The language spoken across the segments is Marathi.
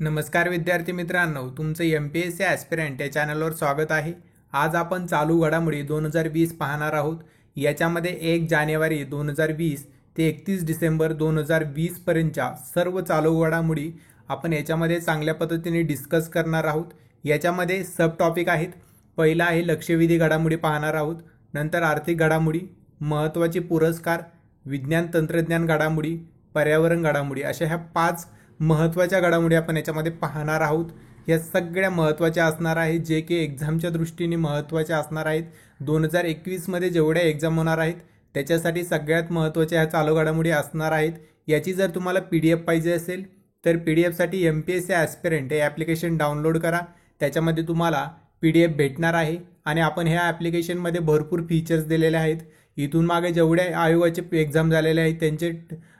नमस्कार विद्यार्थी मित्रांनो, तुमचं MPSC ॲस्पिरंट या चॅनलवर स्वागत आहे। आज आपण चालू घडामोडी 2020 पाहणार आहोत। याच्यामध्ये 1 जानेवारी 2020 ते 31 डिसेंबर 2020 पर्यंतच्या सर्व चालू घडामोडी आपण याच्यामध्ये चांगल्या पद्धतीने डिस्कस करणार आहोत। याच्यामध्ये सब टॉपिक आहेत। पहिला आहे लक्षवेधी घडामोडी पाहणार आहोत, नंतर आर्थिक घडामोडी, महत्त्वाचे पुरस्कार, विज्ञान तंत्रज्ञान घडामोडी, पर्यावरण घडामोडी, अशा ह्या 5 महत्त्वाच्या घडामोडी आपण याच्यामध्ये पाहणार आहोत। या सगळ्या महत्त्वाच्या असणार आहेत, जे की एक्झामच्या दृष्टीने महत्त्वाच्या असणार आहेत। 2021 मध्ये जेवढ्या एक्झाम होणार आहेत त्याच्यासाठी सगळ्यात महत्त्वाच्या ह्या चालू घडामोडी असणार आहेत। याची जर तुम्हाला PDF पाहिजे असेल तर PDF साठी MPSC ॲस्पिरंट हे ॲप्लिकेशन डाउनलोड करा। त्याच्यामध्ये तुम्हाला PDF भेटणार आहे आणि आपण ह्या ॲप्लिकेशनमध्ये भरपूर फीचर्स दिलेले आहेत। इथून मागे जेवढ्या आयोगाचे एक्झाम झालेले आहेत त्यांचे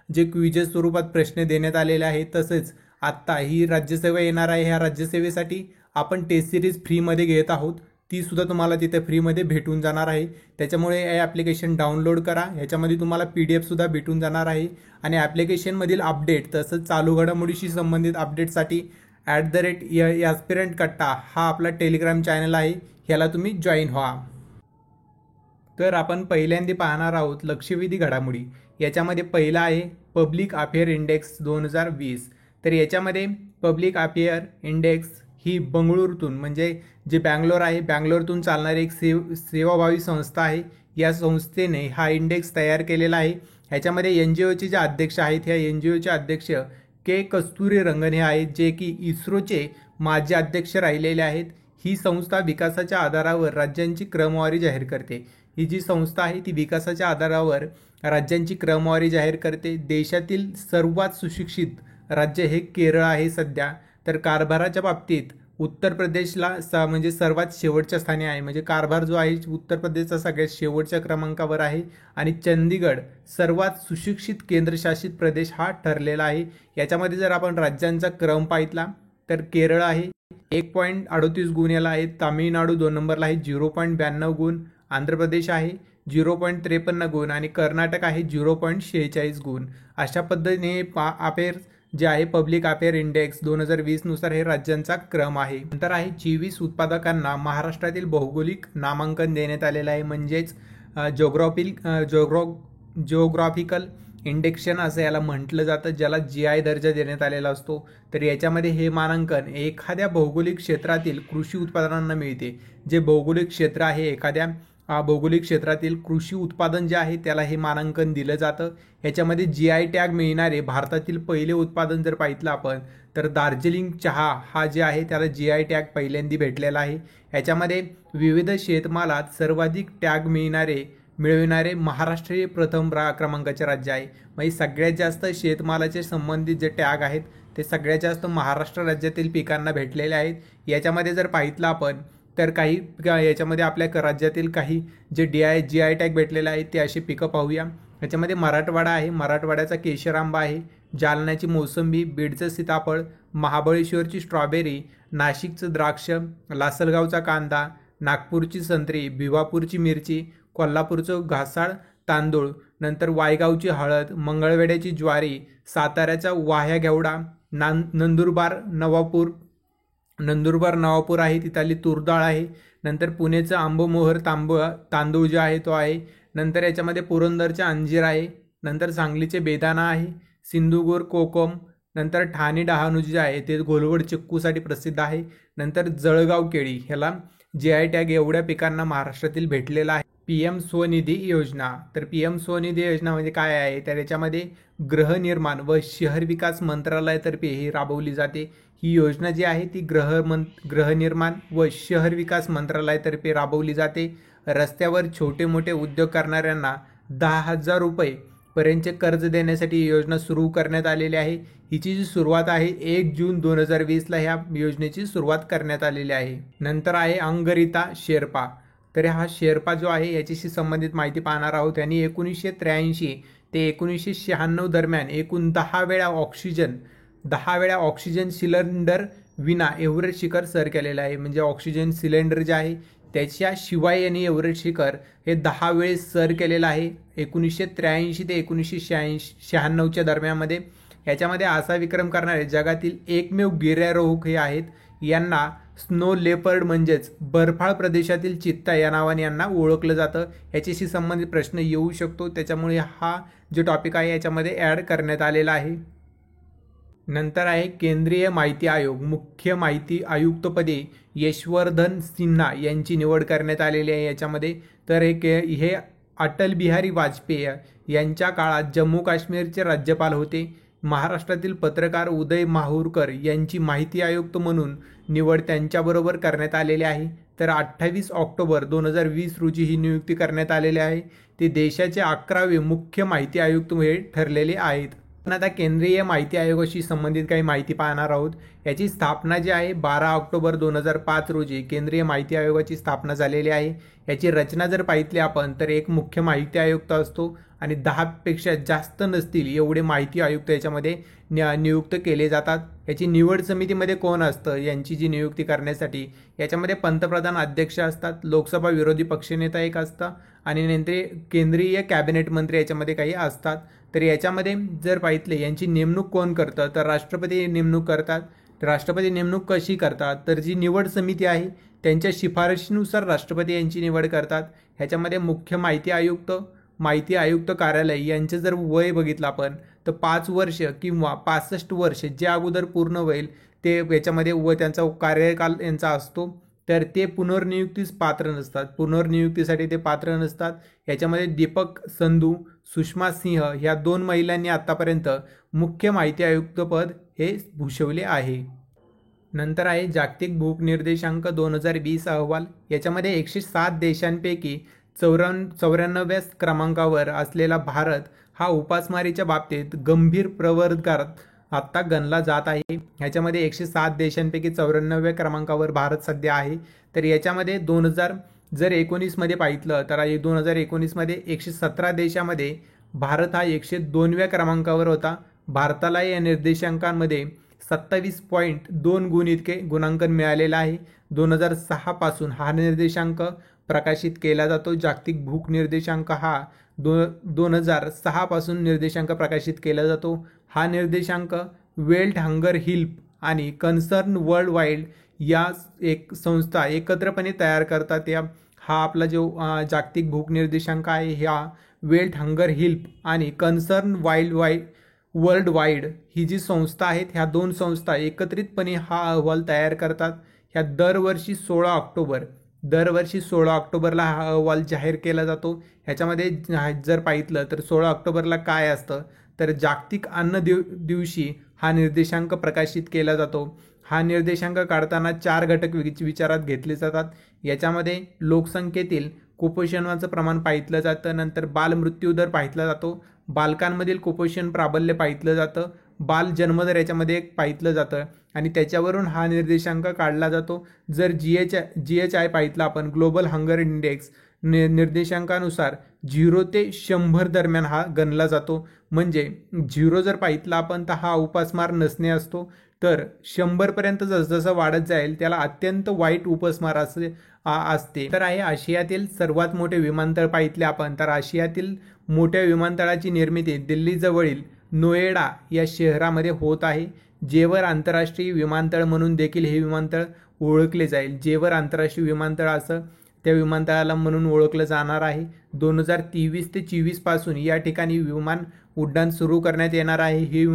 जे क्विजेस स्वरूपात प्रश्न देण्यात आलेले आहेत, तसेच आत्ता ही राज्यसेवा येणार आहे, ह्या राज्यसेवेसाठी आपण टेस्ट सिरीज फ्रीमध्ये घेत आहोत, ती सुद्धा तुम्हाला तिथे फ्रीमध्ये भेटून जाणार आहे। त्याच्यामुळे हे ॲप्लिकेशन डाउनलोड करा। ह्याच्यामध्ये तुम्हाला PDF सुद्धा भेटून जाणार आहे आणि ॲप्लिकेशनमधील अपडेट तसंच चालू घडामोडीशी संबंधित अपडेटसाठी @ॲस्पिरंट कट्टा हा आपला टेलिग्राम चॅनल आहे, ह्याला तुम्ही जॉईन व्हा। तर आपण पहिल्यांदा पाहणार आहोत लक्षवेधी घडामोडी। याच्यामध्ये पहिला आहे पब्लिक अफेअर इंडेक्स 2020। तर याच्यामध्ये पब्लिक अफेअर इंडेक्स ही बंगळुरूतून म्हणजे जे बँगलोर आहे, बँगलोरतून चालणारी एक सेवाभावी संस्था आहे। या संस्थेने हा इंडेक्स तयार केलेला आहे। ह्याच्यामध्ये NGOचे जे अध्यक्ष आहेत, ह्या NGOचे अध्यक्ष के कस्तुरीरंगन हे आहेत, जे की इस्रोचे माजी अध्यक्ष राहिलेले आहेत। ही संस्था विकासाच्या आधारावर राज्यांची क्रमवारी जाहीर करते। ही जी संस्था आहे ती विकासाच्या आधारावर राज्यांची क्रमवारी जाहीर करते। देशातील सर्वात सुशिक्षित राज्य हे केरळ आहे सध्या। तर कारभाराच्या बाबतीत उत्तर प्रदेशला म्हणजे सर्वात शेवटच्या स्थानी आहे, म्हणजे कारभार जो आहे उत्तर प्रदेशचा सगळ्यात शेवटच्या क्रमांकावर आहे आणि चंदीगड सर्वात सुशिक्षित केंद्रशासित प्रदेश हा ठरलेला आहे। याच्यामध्ये जर आपण राज्यांचा क्रम पाहितला तर केरळ आहे 1.38 गुण याला आहे, तामिळनाडू 2 नंबरला आहे 0.92 गुण, आंध्र प्रदेश आहे 0.53 गुण आणि कर्नाटक आहे 0.46 गुण। अशा पद्धतीने अफेअर जे आहे पब्लिक अफेअर इंडेक्स 2020 नुसार हे राज्यांचा क्रम आहे। नंतर आहे 24 उत्पादकांना महाराष्ट्रातील भौगोलिक नामांकन देण्यात आलेलं आहे, म्हणजेच जिओग्राफिकल इंडेक्शन असं याला म्हटलं जातं, ज्याला GI दर्जा देण्यात आलेला असतो। तर याच्यामध्ये हे मानांकन एखाद्या भौगोलिक क्षेत्रातील कृषी उत्पादनांना मिळते। जे भौगोलिक क्षेत्र आहे, एखाद्या भौगोलिक क्षेत्रातील कृषी उत्पादन जे आहे त्याला हे मानांकन दिलं जातं। ह्याच्यामध्ये GI टॅग मिळणारे भारतातील पहिले उत्पादन जर पाहितलं आपण तर दार्जिलिंग चहा हा जे आहे त्याला GI टॅग पहिल्यांदा भेटलेला आहे। ह्याच्यामध्ये विविध शेतमालात सर्वाधिक टॅग मिळविणारे महाराष्ट्र हे प्रथम क्रमांकाचे राज्य आहे। म्हणजे सगळ्यात जास्त शेतमालाचे संबंधित जे टॅग आहेत ते सगळ्यात जास्त महाराष्ट्र राज्यातील पिकांना भेटलेले आहेत। याच्यामध्ये जर पाहितलं आपण तर काही याच्यामध्ये आपल्या राज्यातील काही जे GI टॅग भेटलेले आहेत ते अशी पिकं पाहूया। याच्यामध्ये मराठवाडा आहे, मराठवाड्याचा केशर आंबा आहे, जालन्याची मोसंबी, बीडचं सीताफळ, महाबळेश्वरची स्ट्रॉबेरी, नाशिकचं द्राक्ष, लासलगावचा कांदा, नागपूरची संत्री, भिवापूरची मिरची, कोल्हापूरचं घासाळ तांदूळ, नंतर वायगावची हळद, मंगळवेढ्याची ज्वारी, साताऱ्याचा वाह्या घेवडा, नंदुरबार नवापूर आहे, तिथली तुरडाळ आहे। नंतर पुणेचं आंबोमोहर तांदूळ जे आहे तो आहे। नंतर याच्यामध्ये पुरंदरचा अंजीर आहे, नंतर सांगलीचे बेदाणा आहे, सिंधुदुर्ग कोकम, नंतर ठाणे डहाणू जे आहे ते घोलवड चिक्कूसाठी प्रसिद्ध आहे। नंतर जळगाव केळी ह्याला GI टॅग एवढ्या पिकांना महाराष्ट्रातील भेटलेला आहे। PM स्वनिधी योजना, तर PM स्वनिधी योजना म्हणजे काय आहे तर याच्यामध्ये गृहनिर्माण व शहर विकास मंत्रालयातर्फे ही राबवली जाते। ही योजना जी आहे ती गृहनिर्माण व शहर विकास मंत्रालयातर्फे राबवली जाते। रस्त्यावर छोटे मोठे उद्योग करणाऱ्यांना 10,000 रुपये पर्यंतचे कर्ज देण्यासाठी ही योजना सुरू करण्यात आलेली आहे। हिची जी सुरुवात आहे 1 जून 2020 ला ह्या योजनेची सुरुवात करण्यात आलेली आहे। नंतर आहे अंगरिता शेर्पा, तर हा शेर्पा जो आहे याच्याशी संबंधित माहिती पाहणार आहोत। यांनी 1983 ते 1996 दरम्यान एकूण 10 वेळा ऑक्सिजन सिलेंडर विना एव्हरेस्ट शिखर सर केलेलं आहे। म्हणजे ऑक्सिजन सिलेंडर जे आहे त्याच्याशिवाय यांनी एव्हरेस्ट शिखर हे 10 वेळेस सर केलेलं आहे। 1983 ते 1996 दरम्यानमध्ये याच्यामध्ये असा विक्रम करणारे जगातील एकमेव गिर्यारोहक हे आहेत. यांना स्नो लेपर्ड म्हणजेच बर्फाळ प्रदेशातील चित्ता या नावाने यांना ओळखलं जातं. याच्याशी संबंधित प्रश्न येऊ शकतो, त्याच्यामुळे हा जो टॉपिक आहे याच्यामध्ये ॲड करण्यात आलेला आहे. नंतर आहे केंद्रीय माहिती आयोग. मुख्य माहिती आयुक्तपदी यशवर्धन सिन्हा यांची निवड करण्यात आलेली आहे याच्यामध्ये. तर हे अटल बिहारी वाजपेयी यांच्या काळात जम्मू काश्मीरचे राज्यपाल होते. महाराष्ट्रातील पत्रकार उदय माहूरकर यांची माहिती आयुक्त म्हणून निवड त्यांच्याबरोबर करण्यात आलेली आहे. तर 28 ऑक्टोबर 2020 रोजी ही नियुक्ती करण्यात आलेली आहे. ते देशाचे 11वे मुख्य माहिती आयुक्त हे ठरलेले आहेत. पण आता केंद्रीय माहिती आयोगाशी संबंधित काही माहिती पाहणार आहोत. याची स्थापना जी आहे 12 ऑक्टोबर 2005 रोजी केंद्रीय माहिती आयोगाची स्थापना झालेली आहे. याची रचना जर पाहितली आपण तर एक मुख्य माहिती आयुक्त असतो आणि 10पेक्षा जास्त नसतील एवढे माहिती आयुक्त याच्यामध्ये नियुक्त केले जातात. याची निवड समितीमध्ये कोण असतं यांची जी नियुक्ती करण्यासाठी याच्यामध्ये पंतप्रधान अध्यक्ष असतात, लोकसभा विरोधी पक्षनेता एक असतं आणि नंतर केंद्रीय कॅबिनेट मंत्री याच्यामध्ये काही असतात. तर याच्यामध्ये जर पाहितले यांची नेमणूक कोण करतं तर राष्ट्रपती नेमणूक करतात. राष्ट्रपती नेमणूक कशी करतात तर जी निवड समिती आहे त्यांच्या शिफारशीनुसार राष्ट्रपती यांची निवड करतात. ह्याच्यामध्ये मुख्य माहिती आयुक्त कार्यालय यांचे जर वय बघितलं आपण तर 5 वर्ष किंवा 65 वर्ष जे अगोदर पूर्ण होईल ते याच्यामध्ये त्यांचा कार्यकाल यांचा असतो. तर ते पुनर्नियुक्तीस पात्र नसतात, पुनर्नियुक्तीसाठी ते पात्र नसतात. याच्यामध्ये दीपक संधू, सुषमा सिंह ह्या 2 महिलांनी आतापर्यंत मुख्य माहिती आयुक्त पद हे भूषवले आहे. नंतर आहे जागतिक भूक निर्देशांक 2020 अहवाल. याच्यामध्ये 107 देशांपैकी 94व्या क्रमांकावर असलेला भारत हा उपासमारीच्या बाबतीत गंभीर प्रवर्गात आत्ता गणला जात आहे. ह्याच्यामध्ये 107 देशांपैकी 94व्या क्रमांकावर भारत सध्या आहे. तर याच्यामध्ये 2019 मध्ये पाहितलं तर 2019 मध्ये 117 देशामध्ये भारत हा 102व्या क्रमांकावर होता. भारताला या निर्देशांकांमध्ये 27.2 गुण इतके गुणांकन मिळालेलं आहे. 2006 पासून हा निर्देशांक प्रकाशित केला जातो. जागतिक भूक निर्देशांक हा 2006 पासून निर्देशांक प्रकाशित केला जातो. हा निर्देशांक वर्ल्ड हंगर हेल्प आणि कन्सर्न वर्ल्ड वाईड या एक संस्था एकत्रपणे तयार करतात. हा आपला जो जागतिक भूक निर्देशांक आहे ह्या वर्ल्ड हंगर हेल्प आणि कन्सर्न वर्ल्ड वाईड ही जी संस्था आहेत ह्या 2 संस्था एकत्रितपणे हा अहवाल तयार करतात. ह्या दरवर्षी 16 ऑक्टोबरला हा अहवाल जाहीर केला जातो. ह्याच्यामध्ये जर पाहितलं तर 16 ऑक्टोबरला काय असतं तर जागतिक अन्न दिवशी हा निर्देशांक प्रकाशित केला जातो. हा निर्देशांक काढताना 4 घटक विचारात घेतले जातात. याच्यामध्ये लोकसंख्येतील कुपोषणाचं प्रमाण पाहितलं जातं. नंतर बालमृत्यू दर पाहितला जातो. बालकांमधील कुपोषण प्राबल्य पाहितलं जातं. बाल जन्मदर याच्यामध्ये पाहितलं जातं आणि त्याच्यावरून हा निर्देशांक काढला जातो. जर GHI पाहितला आपण ग्लोबल हंगर इंडेक्स निर्देशांकानुसार 0 ते 100 दरम्यान हा गणला जातो. म्हणजे 0 जर पाहितला आपण तर हा उपासमार नसणे असतो. तर 100 पर्यंत जसजसं वाढत जाईल त्याला अत्यंत वाईट उपासमार असते. तर आहे आशियातील सर्वात मोठे विमानतळ पाहितले आपण तर आशियातील मोठ्या विमानतळाची निर्मिती दिल्लीजवळील नोएडा या शहरामध्ये होत आहे. जेवर आंतरराष्ट्रीय विमानतळ म्हणून देखील हे विमानतळ ओळखले जाईल. जेवर आंतरराष्ट्रीय विमानतळ असं त्या विमानतळाला म्हणून ओळखलं जाणार आहे. 2023 ते 24 पासून या ठिकाणी विमान उड्डाण सुरू करण्यात येणार आहे. हे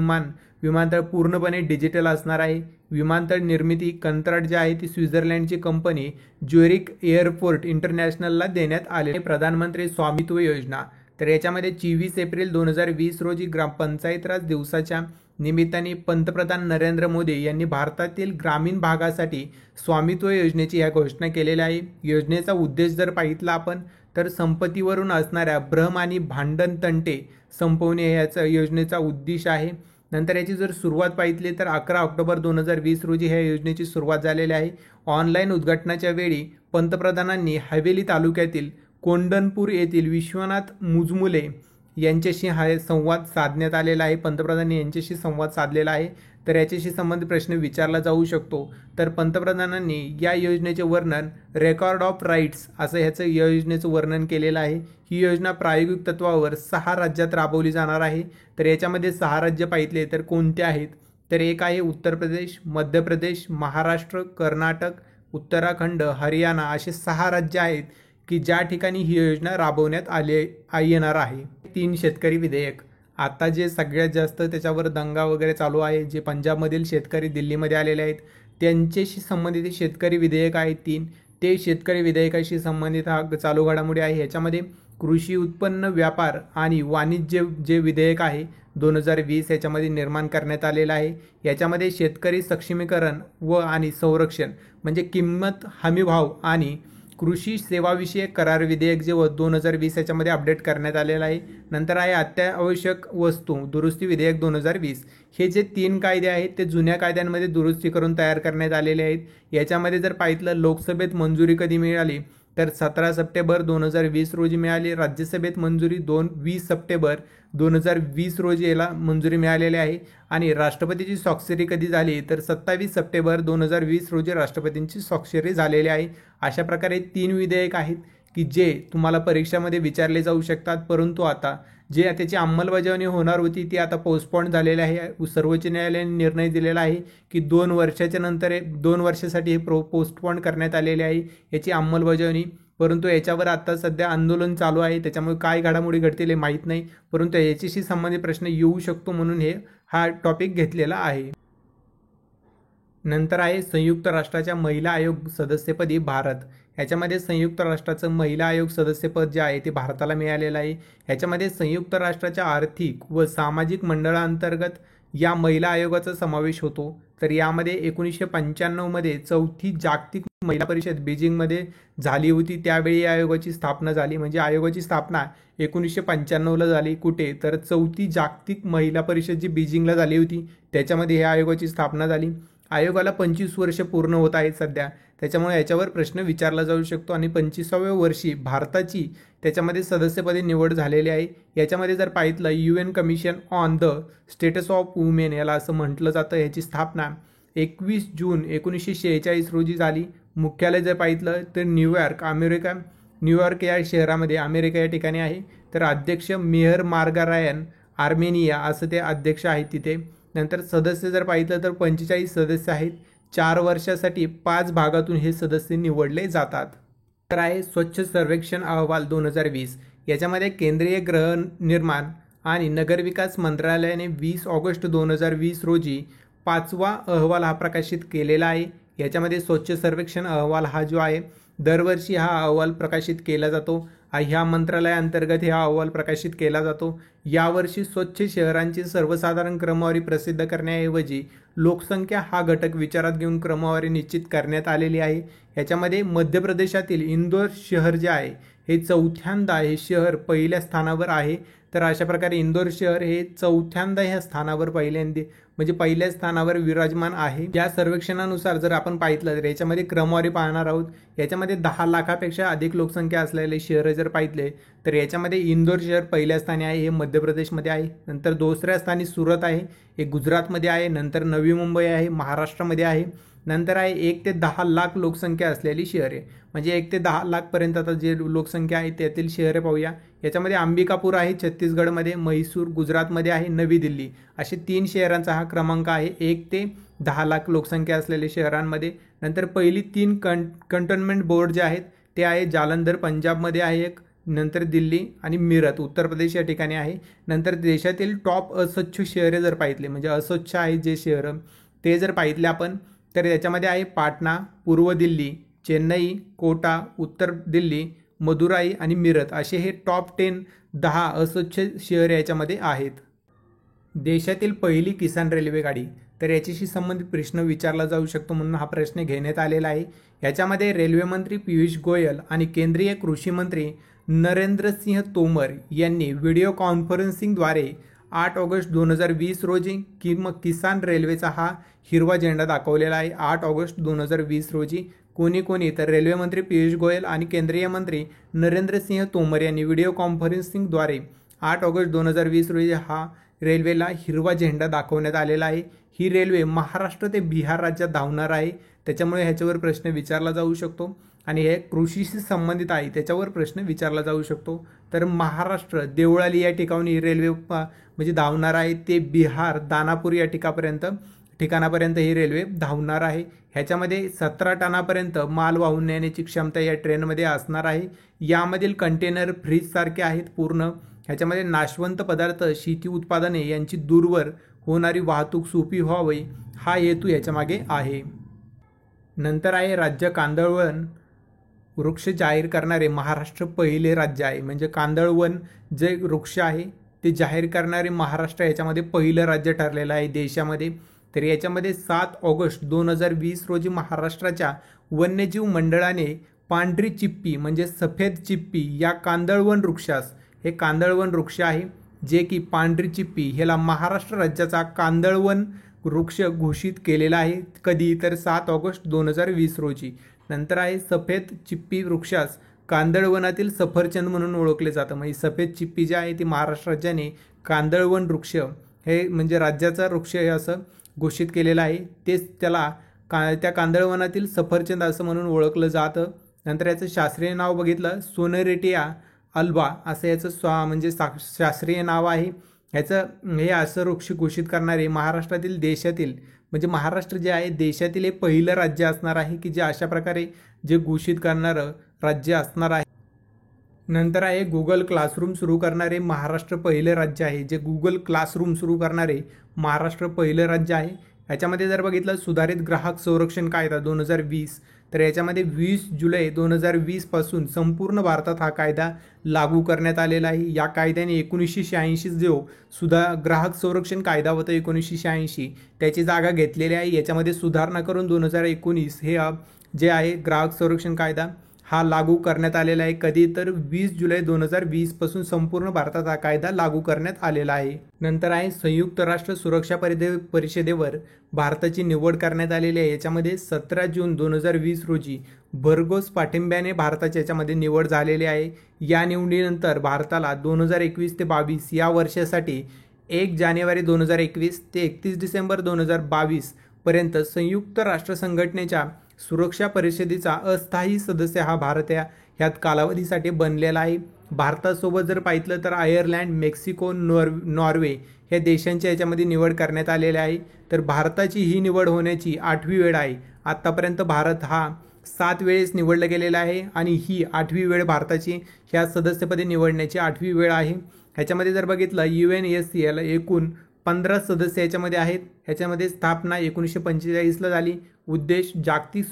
विमानतळ पूर्णपणे डिजिटल असणार आहे. विमानतळ निर्मिती कंत्राट जे आहे ती स्वित्झर्लंडची कंपनी ज्युरिक एअरपोर्ट इंटरनॅशनलला देण्यात आले. प्रधानमंत्री स्वामित्व योजना तर याच्यामध्ये 24 एप्रिल 2020 रोजी ग्रामपंचायत राज दिवसाच्या निमित्ताने पंतप्रधान नरेंद्र मोदी यांनी भारतातील ग्रामीण भागासाठी स्वामित्व योजनेची या घोषणा केलेली आहे. योजनेचा उद्देश जर पाहितला आपण तर संपत्तीवरून असणाऱ्या भ्रम आणि भांडण तंटे संपवणे याचा योजनेचा उद्देश आहे. नंतर याची जर सुरुवात पाहितली तर 11 ऑक्टोबर 2020 रोजी ह्या योजनेची सुरुवात झालेली आहे. ऑनलाईन उद्घाटनाच्या वेळी पंतप्रधानांनी हवेली तालुक्यातील कोंडणपूर येथील विश्वनाथ मुजमुले यांच्याशी हा संवाद साधण्यात आलेला आहे, पंतप्रधानांनी यांच्याशी संवाद साधलेला आहे। तर याच्याशी संबंधित प्रश्न विचारला जाऊ शकतो। तर पंतप्रधानांनी या योजनेचे वर्णन रेकॉर्ड ऑफ राईट्स असं ह्याचं योजनेचं वर्णन केलेलं आहे। ही योजना प्रायोगिक तत्वावर 6 राज्यात राबवली जाणार आहे। तर याच्यामध्ये 6 राज्य पाहितले तर कोणते आहेत, तर एक आहे उत्तर प्रदेश, मध्य प्रदेश, महाराष्ट्र, कर्नाटक, उत्तराखंड, हरियाणा असे 6 राज्य आहेत की ज्या ठिकाणी ही योजना राबवण्यात येणार आहे। 3 शेतकरी विधेयक आता जे सगळ्यात जास्त त्याच्यावर दंगा वगैरे चालू आहे, जे पंजाबमधील शेतकरी दिल्लीमध्ये आलेले आहेत त्यांच्याशी संबंधित शेतकरी विधेयक आहेत 3, ते शेतकरी विधेयकाशी संबंधित हा चालू घडामोडी आहे। याच्यामध्ये कृषी उत्पन्न व्यापार आणि वाणिज्य जे विधेयक आहे 2020 याच्यामध्ये निर्माण करण्यात आलेलं आहे। याच्यामध्ये शेतकरी सक्षमीकरण व आणि संरक्षण म्हणजे किंमत हमीभाव आणि कृषी सेवाविषयक करार विधेयक जे 2020 याच्यामध्ये अपडेट करण्यात आलेलं आहे। नंतर आहे अत्यावश्यक वस्तू दुरुस्ती विधेयक 2020। हे जे 3 कायदे आहेत ते जुन्या कायद्यांमध्ये दुरुस्ती करून तयार करण्यात आलेले आहेत। याच्यामध्ये जर पाहितलं लोकसभेत मंजुरी कधी मिळाली तर 17 सप्टेंबर 2020 रोजी मिळाली, राज्यसभेत मंजुरी 20 सप्टेंबर 2020 रोजी याला मंजुरी मिळालेली आहे आणि राष्ट्रपतीची स्वाक्षरी कधी झाली तर 27 सप्टेंबर 2020 रोजी राष्ट्रपतींची स्वाक्षरी झालेली आहे। अशा प्रकारे 3 विधेयक आहेत की जे तुम्हाला परीक्षामध्ये विचारले जाऊ शकतात, परंतु आता जे त्याची अंमलबजावणी होणार होती ती आता पोस्टपोन झालेली आहे। सर्वोच्च न्यायालयाने निर्णय दिलेला आहे की 2 वर्षाच्या नंतर 2 वर्षासाठी हे पोस्टपोन करण्यात आलेले आहे याची अंमलबजावणी, परंतु याच्यावर आता सध्या आंदोलन चालू आहे त्याच्यामुळे काय घडामोडी घडतील हे माहीत नाही, परंतु याच्याशी संबंधित प्रश्न येऊ शकतो म्हणून हा टॉपिक घेतलेला आहे। नंतर आहे संयुक्त राष्ट्राच्या महिला आयोग सदस्यपदी भारत। ह्याच्यामध्ये संयुक्त राष्ट्राचं महिला आयोग सदस्यपद जे आहे ते भारताला मिळालेलं आहे। ह्याच्यामध्ये संयुक्त राष्ट्राच्या आर्थिक व सामाजिक मंडळांतर्गत या महिला आयोगाचा समावेश होतो। तर यामध्ये 1995 मध्ये 4थी जागतिक महिला परिषद बीजिंगमध्ये झाली होती, त्यावेळी या आयोगाची स्थापना झाली। म्हणजे आयोगाची स्थापना 1995ला झाली, कुठे तर 4थी जागतिक महिला परिषद जी बीजिंगला झाली होती त्याच्यामध्ये या आयोगाची स्थापना झाली। आयोगाला 25 वर्ष पूर्ण होत आहेत सध्या, त्याच्यामुळे याच्यावर प्रश्न विचारला जाऊ शकतो आणि 25व्या वर्षी भारताची त्याच्यामध्ये सदस्यपदी निवड झालेली आहे। याच्यामध्ये जर पाहितलं UN commission on the status of women याला असं म्हटलं जातं, याची स्थापना 21 जून 1946 रोजी झाली। मुख्यालय जर पाहितलं तर न्यूयॉर्क या शहरामध्ये अमेरिका या ठिकाणी आहे। तर अध्यक्ष मेहर मार्गारायन आर्मेनिया असं ते अध्यक्ष आहेत तिथे। नंतर सदस्य जर पाहितलं तर 45 सदस्य आहेत, 4 वर्षासाठी 5 भागातून हे सदस्य निवडले जातात। तर आहे स्वच्छ सर्वेक्षण अहवाल 2020। याच्यामध्ये केंद्रीय गृहनिर्माण आणि नगरविकास मंत्रालयाने 20 ऑगस्ट 2020 रोजी 5वा अहवाल हा प्रकाशित केलेला आहे। याच्यामध्ये स्वच्छ सर्वेक्षण अहवाल हा जो आहे दरवर्षी हा अहवाल प्रकाशित केला जातो। ह्या मंत्रालयाअंतर्गत हा अहवाल प्रकाशित केला जातो। यावर्षी स्वच्छ शहरांची सर्वसाधारण क्रमवारी प्रसिद्ध करण्याऐवजी लोकसंख्या हा घटक विचारात घेऊन क्रमवारी निश्चित करण्यात आलेली आहे। याच्यामध्ये मध्य प्रदेशातील इंदोर शहर जे आहे हे 4थ्यांदा हे शहर पहिल्या स्थानावर आहे। तर अशा प्रकारे इंदोर शहर हे 4थ्यांदा ह्या स्थानावर पहिल्या स्थानावर विराजमान आहे। या सर्वेक्षणानुसार जर आपण पाहितलं तर याच्यामध्ये क्रमवारी पाहणार आहोत। याच्यामध्ये 10 लाखापेक्षा अधिक लोकसंख्या असलेले शहर जर पाहितले तर याच्यामध्ये इंदोर शहर पहिल्या स्थानी आहे, हे मध्य प्रदेशमध्ये आहे। नंतर दुसऱ्या स्थानी सुरत आहे, हे गुजरातमध्ये आहे। नंतर नवी मुंबई आहे, महाराष्ट्रामध्ये आहे। नंतर आहे 1 ते 10 लाख लोकसंख्या असलेली शहरे, म्हणजे 1 ते 10 लाख पर्यंत आता जे लोकसंख्या आहे त्यातील शहरे पाहूया। याच्यामध्ये अंबिकापूर आहे छत्तीसगडमध्ये, म्हैसूर गुजरातमध्ये आहे, नवी दिल्ली असे 3 शहरांचा हा क्रमांक आहे 1 ते 10 लाख लोकसंख्या असलेल्या शहरांमध्ये। नंतर पहिली 3 कंटोन्मेंट बोर्ड जे आहेत ते आहे जालंधर पंजाबमध्ये आहे एक, नंतर दिल्ली आणि मिरत उत्तर प्रदेश या ठिकाणी आहे। नंतर देशातील टॉप अस्वच्छ शहरे जर पाहितले म्हणजे अस्वच्छ आहे जे शहर ते जर पाहितले आपण तर याच्यामध्ये आहे पाटणा, पूर्व दिल्ली, चेन्नई, कोटा, उत्तर दिल्ली, मदुराई आणि मिरत असे हे टॉप 10 अस्वच्छ शहर याच्यामध्ये आहेत। देशातील पहिली किसान रेल्वे गाडी तर याच्याशी संबंधित प्रश्न विचारला जाऊ शकतो म्हणून हा प्रश्न घेण्यात आलेला आहे। याच्यामध्ये रेल्वे मंत्री पियुष गोयल आणि केंद्रीय कृषी मंत्री नरेंद्र सिंह तोमर यांनी व्हिडिओ कॉन्फरन्सिंगद्वारे 8 ऑगस्ट 2020 रोजी किसान रेल्वेचा हा हिरवा झेंडा दाखवलेला आहे। 8 ऑगस्ट 2020 रोजी कोणी तर रेल्वे मंत्री पियुष गोयल आणि केंद्रीय मंत्री नरेंद्र सिंह तोमर यांनी व्हिडिओ कॉन्फरन्सिंगद्वारे 8 ऑगस्ट 2020 रोजी हा रेल्वेला हिरवा झेंडा दाखवण्यात आलेला आहे। ही रेल्वे महाराष्ट्र ते बिहार राज्यात धावणार आहे, त्याच्यामुळे ह्याच्यावर प्रश्न विचारला जाऊ शकतो आणि हे कृषीशी संबंधित आहे त्याच्यावर प्रश्न विचारला जाऊ शकतो। तर महाराष्ट्र देवळाली या ठिकाणी रेल्वे म्हणजे धावणार आहे, ते बिहार दानापूर या ठिकाणापर्यंत ही रेल्वे धावणार आहे। ह्याच्यामध्ये 17 टनापर्यंत माल वाहून नेण्याची क्षमता या ट्रेनमध्ये असणार आहे। यामधील कंटेनर फ्रीजसारखे आहेत पूर्ण। ह्याच्यामध्ये नाशवंत पदार्थ, शेती उत्पादने यांची दूरवर होणारी वाहतूक सोपी व्हावी हा हेतू याच्यामागे आहे। नंतर आहे राज्य कांदळवन वृक्ष जाहीर करणारे महाराष्ट्र पहिले राज्य आहे, म्हणजे कांदळवन जे वृक्ष आहे ते जाहीर करणारे महाराष्ट्र याच्यामध्ये पहिलं राज्य ठरलेलं आहे देशामध्ये। तर याच्यामध्ये 7 ऑगस्ट 2020 रोजी महाराष्ट्राच्या वन्यजीव मंडळाने पांढरी चिप्पी म्हणजे सफेद चिप्पी या कांदळवन वृक्षास, हे कांदळवन वृक्ष आहे जे की पांढरी चिप्पी ह्याला महाराष्ट्र राज्याचा कांदळवन वृक्ष घोषित केलेला आहे। कधी तर 7 ऑगस्ट 2020 रोजी। नंतर आहे सफेद चिप्पी वृक्षास कांदळवनातील सफरचंद म्हणून ओळखले जातं, म्हणजे सफेद चिप्पी जे आहे ती महाराष्ट्र राज्याने कांदळवन वृक्ष हे म्हणजे राज्याचा वृक्ष हे असं घोषित केलेलं आहे, तेच त्याला त्या कांदळवनातील सफरचंद असं म्हणून ओळखलं जातं। नंतर याचं शास्त्रीय नाव बघितलं सोनेरेटिया अल्बा असं याचं म्हणजे शास्त्रीय नाव आहे। ह्याचं हे असं वृक्ष घोषित करणारे महाराष्ट्रातील देशातील म्हणजे महाराष्ट्र जे आहे देशातील हे पहिलं राज्य असणार आहे की जे अशा प्रकारे जे घोषित करणारं राज्य असणार आहे। नंतर आहे गुगल क्लासरूम सुरू करणारे महाराष्ट्र पहिलं राज्य आहे, जे गुगल क्लासरूम सुरू करणारे महाराष्ट्र पहिलं राज्य आहे। ह्याच्यामध्ये जर बघितलं सुधारित ग्राहक संरक्षण कायदा 2020, तर याच्यामध्ये 20 जुलै 2020 पासून संपूर्ण भारतात हा कायदा लागू करण्यात आलेला आहे। या कायद्याने 1986 जो ग्राहक संरक्षण कायदा होता 1986 त्याची जागा घेतलेली आहे। याच्यामध्ये सुधारणा करून 2019 हे जे आहे ग्राहक संरक्षण कायदा हा लागू करण्यात आलेला आहे। कधी तर 20 जुलै 2020 पासून संपूर्ण भारतात हा कायदा लागू करण्यात आलेला आहे। नंतर आहे संयुक्त राष्ट्र सुरक्षा परिषदेवर भारताची निवड करण्यात आलेली आहे। याच्यामध्ये 17 जून 2020 रोजी भरघोस पाठिंब्याने भारताच्या याच्यामध्ये निवड झालेली आहे। या निवडीनंतर भारताला 2021 ते 22 या वर्षासाठी 1 जानेवारी 2021 ते 31 डिसेंबर 2022 पर्यंत संयुक्त राष्ट्र संघटनेच्या सुरक्षा परिषदेचा अस्थायी सदस्य हा भारत ह्यात कालावधीसाठी बनलेला आहे। भारतासोबत जर पाहिलं तर आयर्लंड, मेक्सिको, नॉर्वे ह्या देशांच्या याच्यामध्ये निवड करण्यात आलेली आहे। तर भारताची ही निवड होण्याची 8वी वेळ आहे। आत्तापर्यंत भारत हा 7 वेळेस निवडला गेलेला आहे आणि ही 8वी वेळ भारताची ह्या सदस्यपदी निवडण्याची 8वी वेळ आहे। ह्याच्यामध्ये जर बघितलं UNSC एकूण 15 सदस्य याच्यामध्ये आहेत। ह्याच्यामध्ये स्थापना 1945ला झाली। उद्देश जागतिक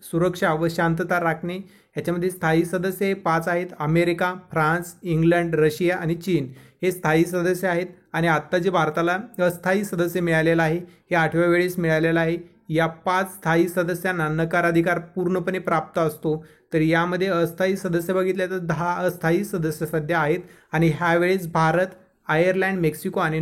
सुरक्षा व शांतता राखणे। ह्याच्यामध्ये स्थायी सदस्य 5 आहेत, अमेरिका, फ्रान्स, इंग्लंड, रशिया आणि चीन हे स्थायी सदस्य आहेत। आणि आत्ता जे भारताला अस्थायी सदस्य मिळालेला आहे हे 8व्या वेळेस मिळालेला आहे। या 5 स्थायी सदस्यांना नकार अधिकार पूर्णपणे प्राप्त असतो। तर यामध्ये अस्थायी सदस्य बघितले तर 10 अस्थायी सदस्य सध्या आहेत आणि ह्यावेळेस भारत, आयर्लंड, मेक्सिको आणि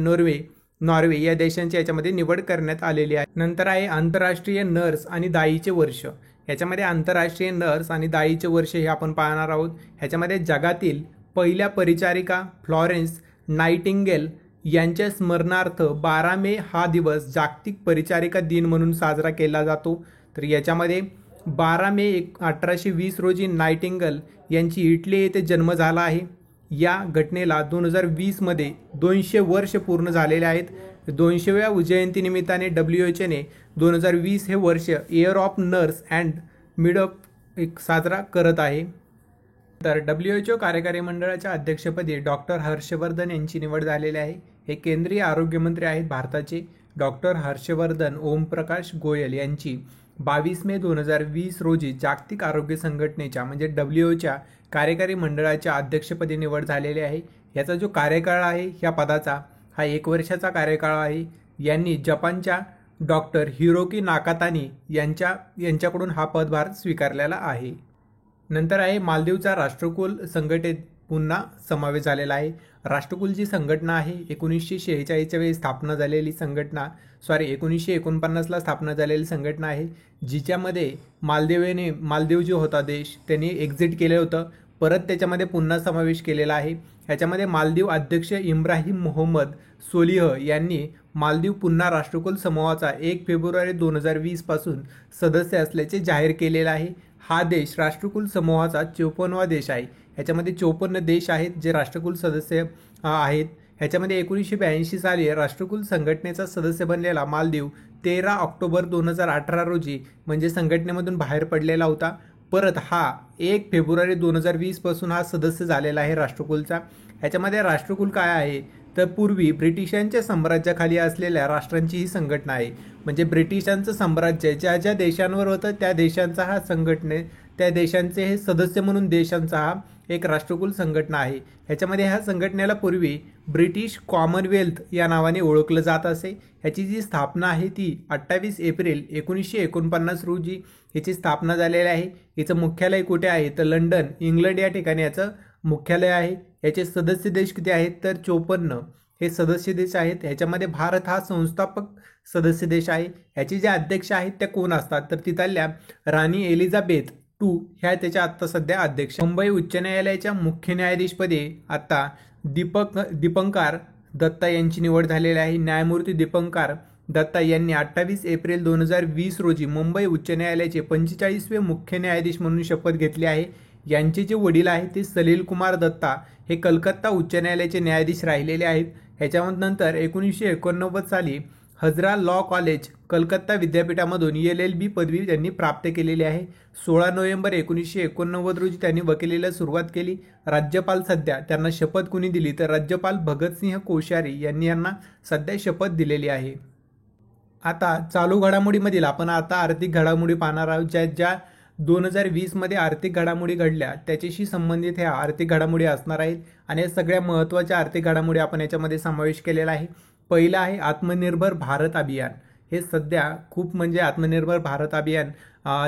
नॉर्वे या देशांच्या याच्यामध्ये निवड करण्यात आलेली आहे। नंतर आहे आंतरराष्ट्रीय नर्स आणि दाईचे वर्ष। ह्याच्यामध्ये आंतरराष्ट्रीय नर्स आणि दाईचे वर्ष हे आपण पाहणार आहोत। ह्याच्यामध्ये जगातील पहिल्या परिचारिका फ्लॉरेन्स नाइटिंगेल यांच्या स्मरणार्थ 12 मे हा दिवस जागतिक परिचारिका दिन म्हणून साजरा केला जातो। तर याच्यामध्ये 12 मे 1820 रोजी नाइटिंगेल यांची इटली येथे जन्म झाला आहे। या घटनेला 2020 मध्ये 200 वर्ष पूर्ण झालेले आहेत। 200व्या जयंतीनिमित्ताने WHO 2020 हे वर्ष year of nurse and midwife साजरा करत आहे। तर WHO कार्यकारी मंडळाच्या अध्यक्षपदी डॉक्टर हर्षवर्धन यांची निवड झालेली आहे। हे केंद्रीय आरोग्यमंत्री आहेत भारताचे। डॉक्टर हर्षवर्धन ओमप्रकाश गोयल यांची 22 मे 2020 रोजी जागतिक आरोग्य संघटनेच्या म्हणजे WHOच्या कार्यकारी मंडळाच्या अध्यक्षपदी निवड झालेली आहे। याचा जो कार्यकाळ आहे ह्या पदाचा हा 1 वर्षाचा कार्यकाळ आहे। यांनी जपानच्या डॉक्टर हिरोकी नाकातानी यांच्याकडून हा पदभार स्वीकारलेला आहे। नंतर आहे मालदीवचा राष्ट्रकुल संघटनेत पुन्हा समावेश झालेला आहे। राष्ट्रकुल जी संघटना आहे 1946च्या वेळी स्थापना झालेली संघटना 1949ला स्थापना झालेली संघटना आहे, जिच्यामध्ये मालदीव जो होता देश त्यांनी एक्झिट केलं होतं। परत त्याच्यामध्ये पुन्हा समावेश केलेला आहे। ह्याच्यामध्ये मालदीव अध्यक्ष इब्राहिम मोहम्मद सोलिह यांनी मालदीव पुन्हा राष्ट्रकुल समूहाचा 1 फेब्रुवारी 2020 पासून सदस्य असल्याचे जाहीर केलेले आहे। हा देश राष्ट्रकुल समूहाचा 54वा देश आहे। ह्याच्यामध्ये 54 देश आहेत जे राष्ट्रकुल सदस्य आहेत। ह्याच्यामध्ये 1982 साली राष्ट्रकुल संघटनेचा सदस्य बनलेला मालदीव 13 ऑक्टोबर 2018 रोजी म्हणजे संघटनेमधून बाहेर पडलेला होता। परत हा 1 फेब्रुवारी 2020 पासून हा सदस्य झालेला आहे राष्ट्रकुलचा। ह्याच्यामध्ये राष्ट्रकुल काय आहे तर पूर्वी ब्रिटिशांच्या साम्राज्याखाली असलेल्या राष्ट्रांची ही संघटना आहे। म्हणजे ब्रिटिशांचं साम्राज्य ज्या ज्या देशांवर होतं त्या देशांचा हा त्या देशांचे हे सदस्य म्हणून देशांचा हा एक राष्ट्रकुल संघटना आहे। ह्याच्यामध्ये ह्या संघटनेला पूर्वी ब्रिटिश कॉमनवेल्थ या नावाने ओळखलं जात असे। ह्याची जी स्थापना आहे ती 28 एप्रिल 1949 रोजी याची स्थापना झालेली आहे। याचं मुख्यालय कुठे आहे तर लंडन इंग्लंड या ठिकाणी याचं मुख्यालय आहे। याचे सदस्य देश किती आहेत तर 54 हे सदस्य देश आहेत। ह्याच्यामध्ये भारत हा संस्थापक सदस्य देश आहे। ह्याचे जे अध्यक्ष आहेत त्या कोण असतात तर तिथल्या राणी एलिझाबेथ ह्या त्याच्या आत्ता सध्या अध्यक्ष। मुंबई उच्च न्यायालयाच्या मुख्य न्यायाधीशपदी आता दीपंकार दत्ता यांची निवड झालेली आहे। न्यायमूर्ती दीपंकार दत्ता यांनी 28 एप्रिल 2020 रोजी मुंबई उच्च न्यायालयाचे 45वे मुख्य न्यायाधीश म्हणून शपथ घेतली आहे। यांचे जे वडील आहेत ते सलील कुमार दत्ता हे कलकत्ता उच्च न्यायालयाचे न्यायाधीश राहिलेले आहेत। ह्याच्यानंतर 1989 साली हजरा लॉ कॉलेज कलकत्ता विद्यापीठामधून LLB पदवी त्यांनी प्राप्त केलेली आहे। 16 नोव्हेंबर 1989 रोजी त्यांनी वकिलीला सुरुवात केली। राज्यपाल सध्या त्यांना शपथ कुणी दिली तर राज्यपाल भगतसिंह कोश्यारी यांनी यांना सध्या शपथ दिलेली आहे। आता चालू घडामोडीमधील आपण आता आर्थिक घडामोडी पाहणार आहोत। ज्या 2020 मध्ये आर्थिक घडामोडी घडल्या त्याच्याशी संबंधित ह्या आर्थिक घडामोडी असणार आहेत आणि या सगळ्या महत्त्वाच्या आर्थिक घडामोडी आपण याच्यामध्ये समावेश केलेला आहे। पहिला आहे आत्मनिर्भर भारत अभियान। हे सध्या खूप म्हणजे आत्मनिर्भर भारत अभियान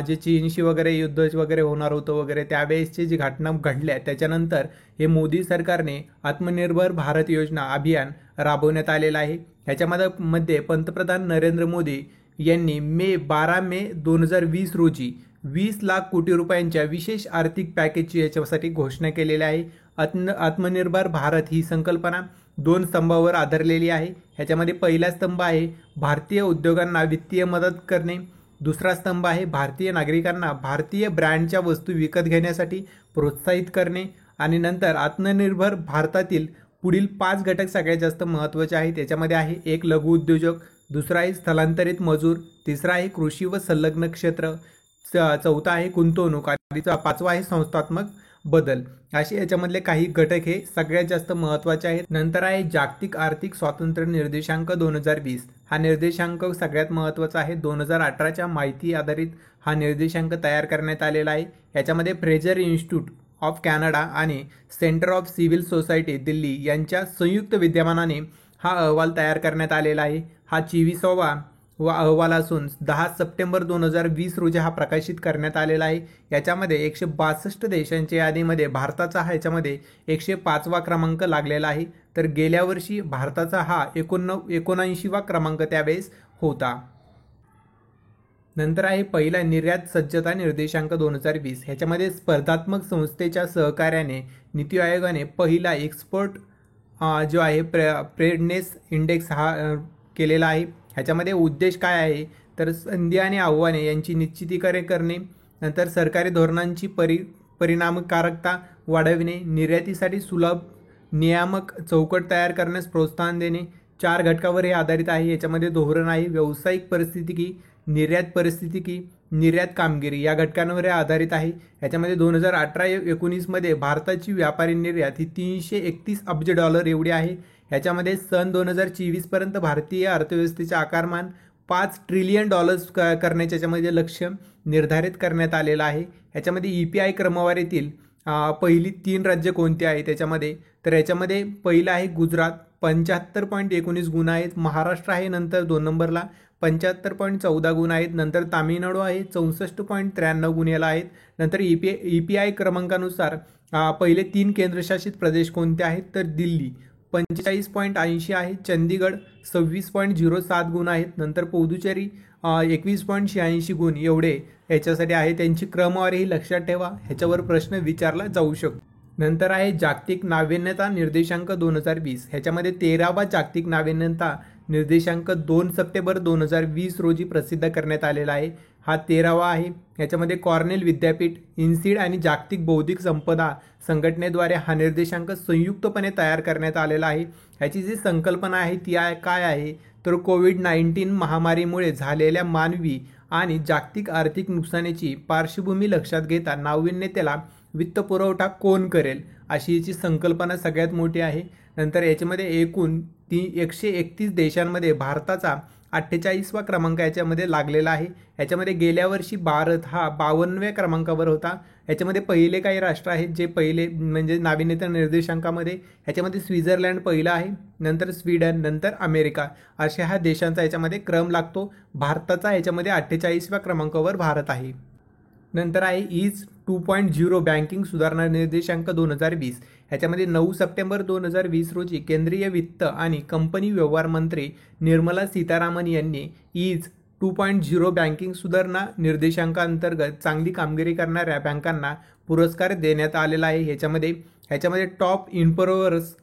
जे चीनशी वगैरे युद्ध वगैरे होणार होतं वगैरे त्यावेळेसची जी घटना घडल्या त्याच्यानंतर हे मोदी सरकारने आत्मनिर्भर भारत योजना अभियान राबवण्यात आलेलं आहे। ह्याच्यामध्ये पंतप्रधान नरेंद्र मोदी यांनी 12 मे 2020 रोजी 20 लाख कोटी रुपयांच्या विशेष आर्थिक पॅकेजची याच्यासाठी घोषणा केलेली आहे। आत्मनिर्भर भारत ही संकल्पना 2 स्तंभावर आधारलेली आहे। ह्याच्यामध्ये पहिला स्तंभ आहे भारतीय उद्योगांना वित्तीय मदत करणे, दुसरा स्तंभ आहे भारतीय नागरिकांना भारतीय ब्रँडच्या वस्तू विकत घेण्यासाठी प्रोत्साहित करणे आणि नंतर आत्मनिर्भर भारतातील पुढील 5 घटक सगळ्यात जास्त महत्त्वाचे आहेत। त्याच्यामध्ये आहे एक लघु उद्योजक, दुसरा आहे स्थलांतरित मजूर, तिसरा आहे कृषी व संलग्न क्षेत्र, चौथा आहे गुंतवणूक आणि पाचवा आहे संस्थात्मक बदल। असे याच्यामधले काही घटक हे सगळ्यात जास्त महत्त्वाचे आहेत। नंतर आहे जागतिक आर्थिक स्वातंत्र्य निर्देशांक 2020। हा निर्देशांक सगळ्यात महत्त्वाचा आहे। 2018च्या माहिती आधारित हा निर्देशांक तयार करण्यात आलेला आहे। याच्यामध्ये फ्रेझर इन्स्टिट्यूट ऑफ कॅनडा आणि centre of civil society Delhi यांच्या संयुक्त विद्यमानाने हा अहवाल तयार करण्यात आलेला आहे। हा 24वा अहवाल असून 10 सप्टेंबर 2020 रोजी हा प्रकाशित करण्यात आलेला आहे। याच्यामध्ये 162 देशांच्या यादीमध्ये भारताचा हा याच्यामध्ये 105वा क्रमांक लागलेला आहे। तर गेल्या वर्षी भारताचा हा 79वा क्रमांक त्यावेळेस होता। नंतर आहे पहिला निर्यात सज्जता निर्देशांक 2020। ह्याच्यामध्ये स्पर्धात्मक संस्थेच्या सहकार्याने नीती आयोगाने पहिला एक्सपोर्ट जो आहे प्रेडनेस इंडेक्स हा केलेला आहे। ह्याच्यामध्ये उद्देश काय आहे तर संधी आणि आव्हाने यांची निश्चितीकरण करणे, नंतर सरकारी धोरणांची परिणामकारकता वाढविणे, निर्यातीसाठी सुलभ नियामक चौकट तयार करण्यास प्रोत्साहन देणे। 4 घटकावर हे आधारित आहे। याच्यामध्ये धोरण आहे व्यावसायिक परिस्थितिकी, निर्यात परिस्थितिकी, निर्यात कामगिरी या घटकांवर हे आधारित आहे। याच्यामध्ये 2018-19 मध्ये भारताची व्यापारी निर्यात ही $331 अब्ज एवढी आहे। ह्याच्यामध्ये सन 2024 पर्यंत भारतीय अर्थव्यवस्थेचे आकारमान $5 ट्रिलियन करण्याचे याच्यामध्ये लक्ष्य निर्धारित करण्यात आलेलं आहे। ह्याच्यामध्ये EPI क्रमवारीतील पहिली 3 राज्य कोणती आहेत त्याच्यामध्ये तर याच्यामध्ये पहिलं आहे गुजरात 75.19 गुण आहेत, महाराष्ट्र आहे नंतर 2 नंबरला 75.14 गुण आहेत, नंतर तामिळनाडू आहे 64.93 गुण याला आहेत। नंतर EPI क्रमांकानुसार पहिले 3 केंद्रशासित प्रदेश कोणते आहेत तर दिल्ली 45.80 आहे, चंदीगड 26.07 गुण आहेत, नंतर पुदुचेरी 21.86 गुण एवढे ह्याच्यासाठी आहे. त्यांची क्रमवारीही लक्षात ठेवा, ह्याच्यावर प्रश्न विचारला जाऊ शकतो. नंतर आहे जागतिक नाविन्यता निर्देशांक 2020. ह्याच्यामध्ये 13वा जागतिक नाविन्यता निर्देशांक 2 सप्टेंबर 2020 रोजी प्रसिद्ध करण्यात आलेला आहे. हा 13वा आहे. ह्याच्यामध्ये कॉर्नेल विद्यापीठ, इन्सीड आणि जागतिक बौद्धिक संपदा संघटनेद्वारे हा निर्देशांक संयुक्तपणे तयार करण्यात आलेला आहे. ह्याची जी संकल्पना आहे ती काय आहे तर कोविड-19 महामारीमुळे झालेल्या मानवी आणि जागतिक आर्थिक नुकसानीची पार्श्वभूमी लक्षात घेता नाविन्यतेला वित्तपुरवठा कोण करेल अशी याची संकल्पना सगळ्यात मोठी आहे. नंतर याच्यामध्ये एकूण 131 देशांमध्ये भारताचा 48वा क्रमांक याच्यामध्ये लागलेला आहे. याच्यामध्ये गेल्या वर्षी भारत हा 52व्या क्रमांकावर होता. याच्यामध्ये पहिले काही राष्ट्र आहेत जे पहिले म्हणजे नाविन्यता निर्देशांकामध्ये, ह्याच्यामध्ये स्वित्झर्लंड पहिला आहे, नंतर स्वीडन, नंतर अमेरिका, अशा ह्या देशांचा याच्यामध्ये क्रम लागतो. भारताचा याच्यामध्ये 48व्या क्रमांकावर भारत आहे. नंतर आहे ईज 2.0 बँकिंग सुधारणा निर्देशांक 2020. ह्याच्यामध्ये 9 सप्टेंबर 2020 रोजी केंद्रीय वित्त आणि कंपनी व्यवहार मंत्री निर्मला सीतारामन यांनी ईज 2.0 बँकिंग सुधारणा निर्देशांकाअंतर्गत चांगली कामगिरी करणाऱ्या बँकांना पुरस्कार देण्यात आलेला आहे. ह्याच्यामध्ये टॉप इम्प्रोव्हर्स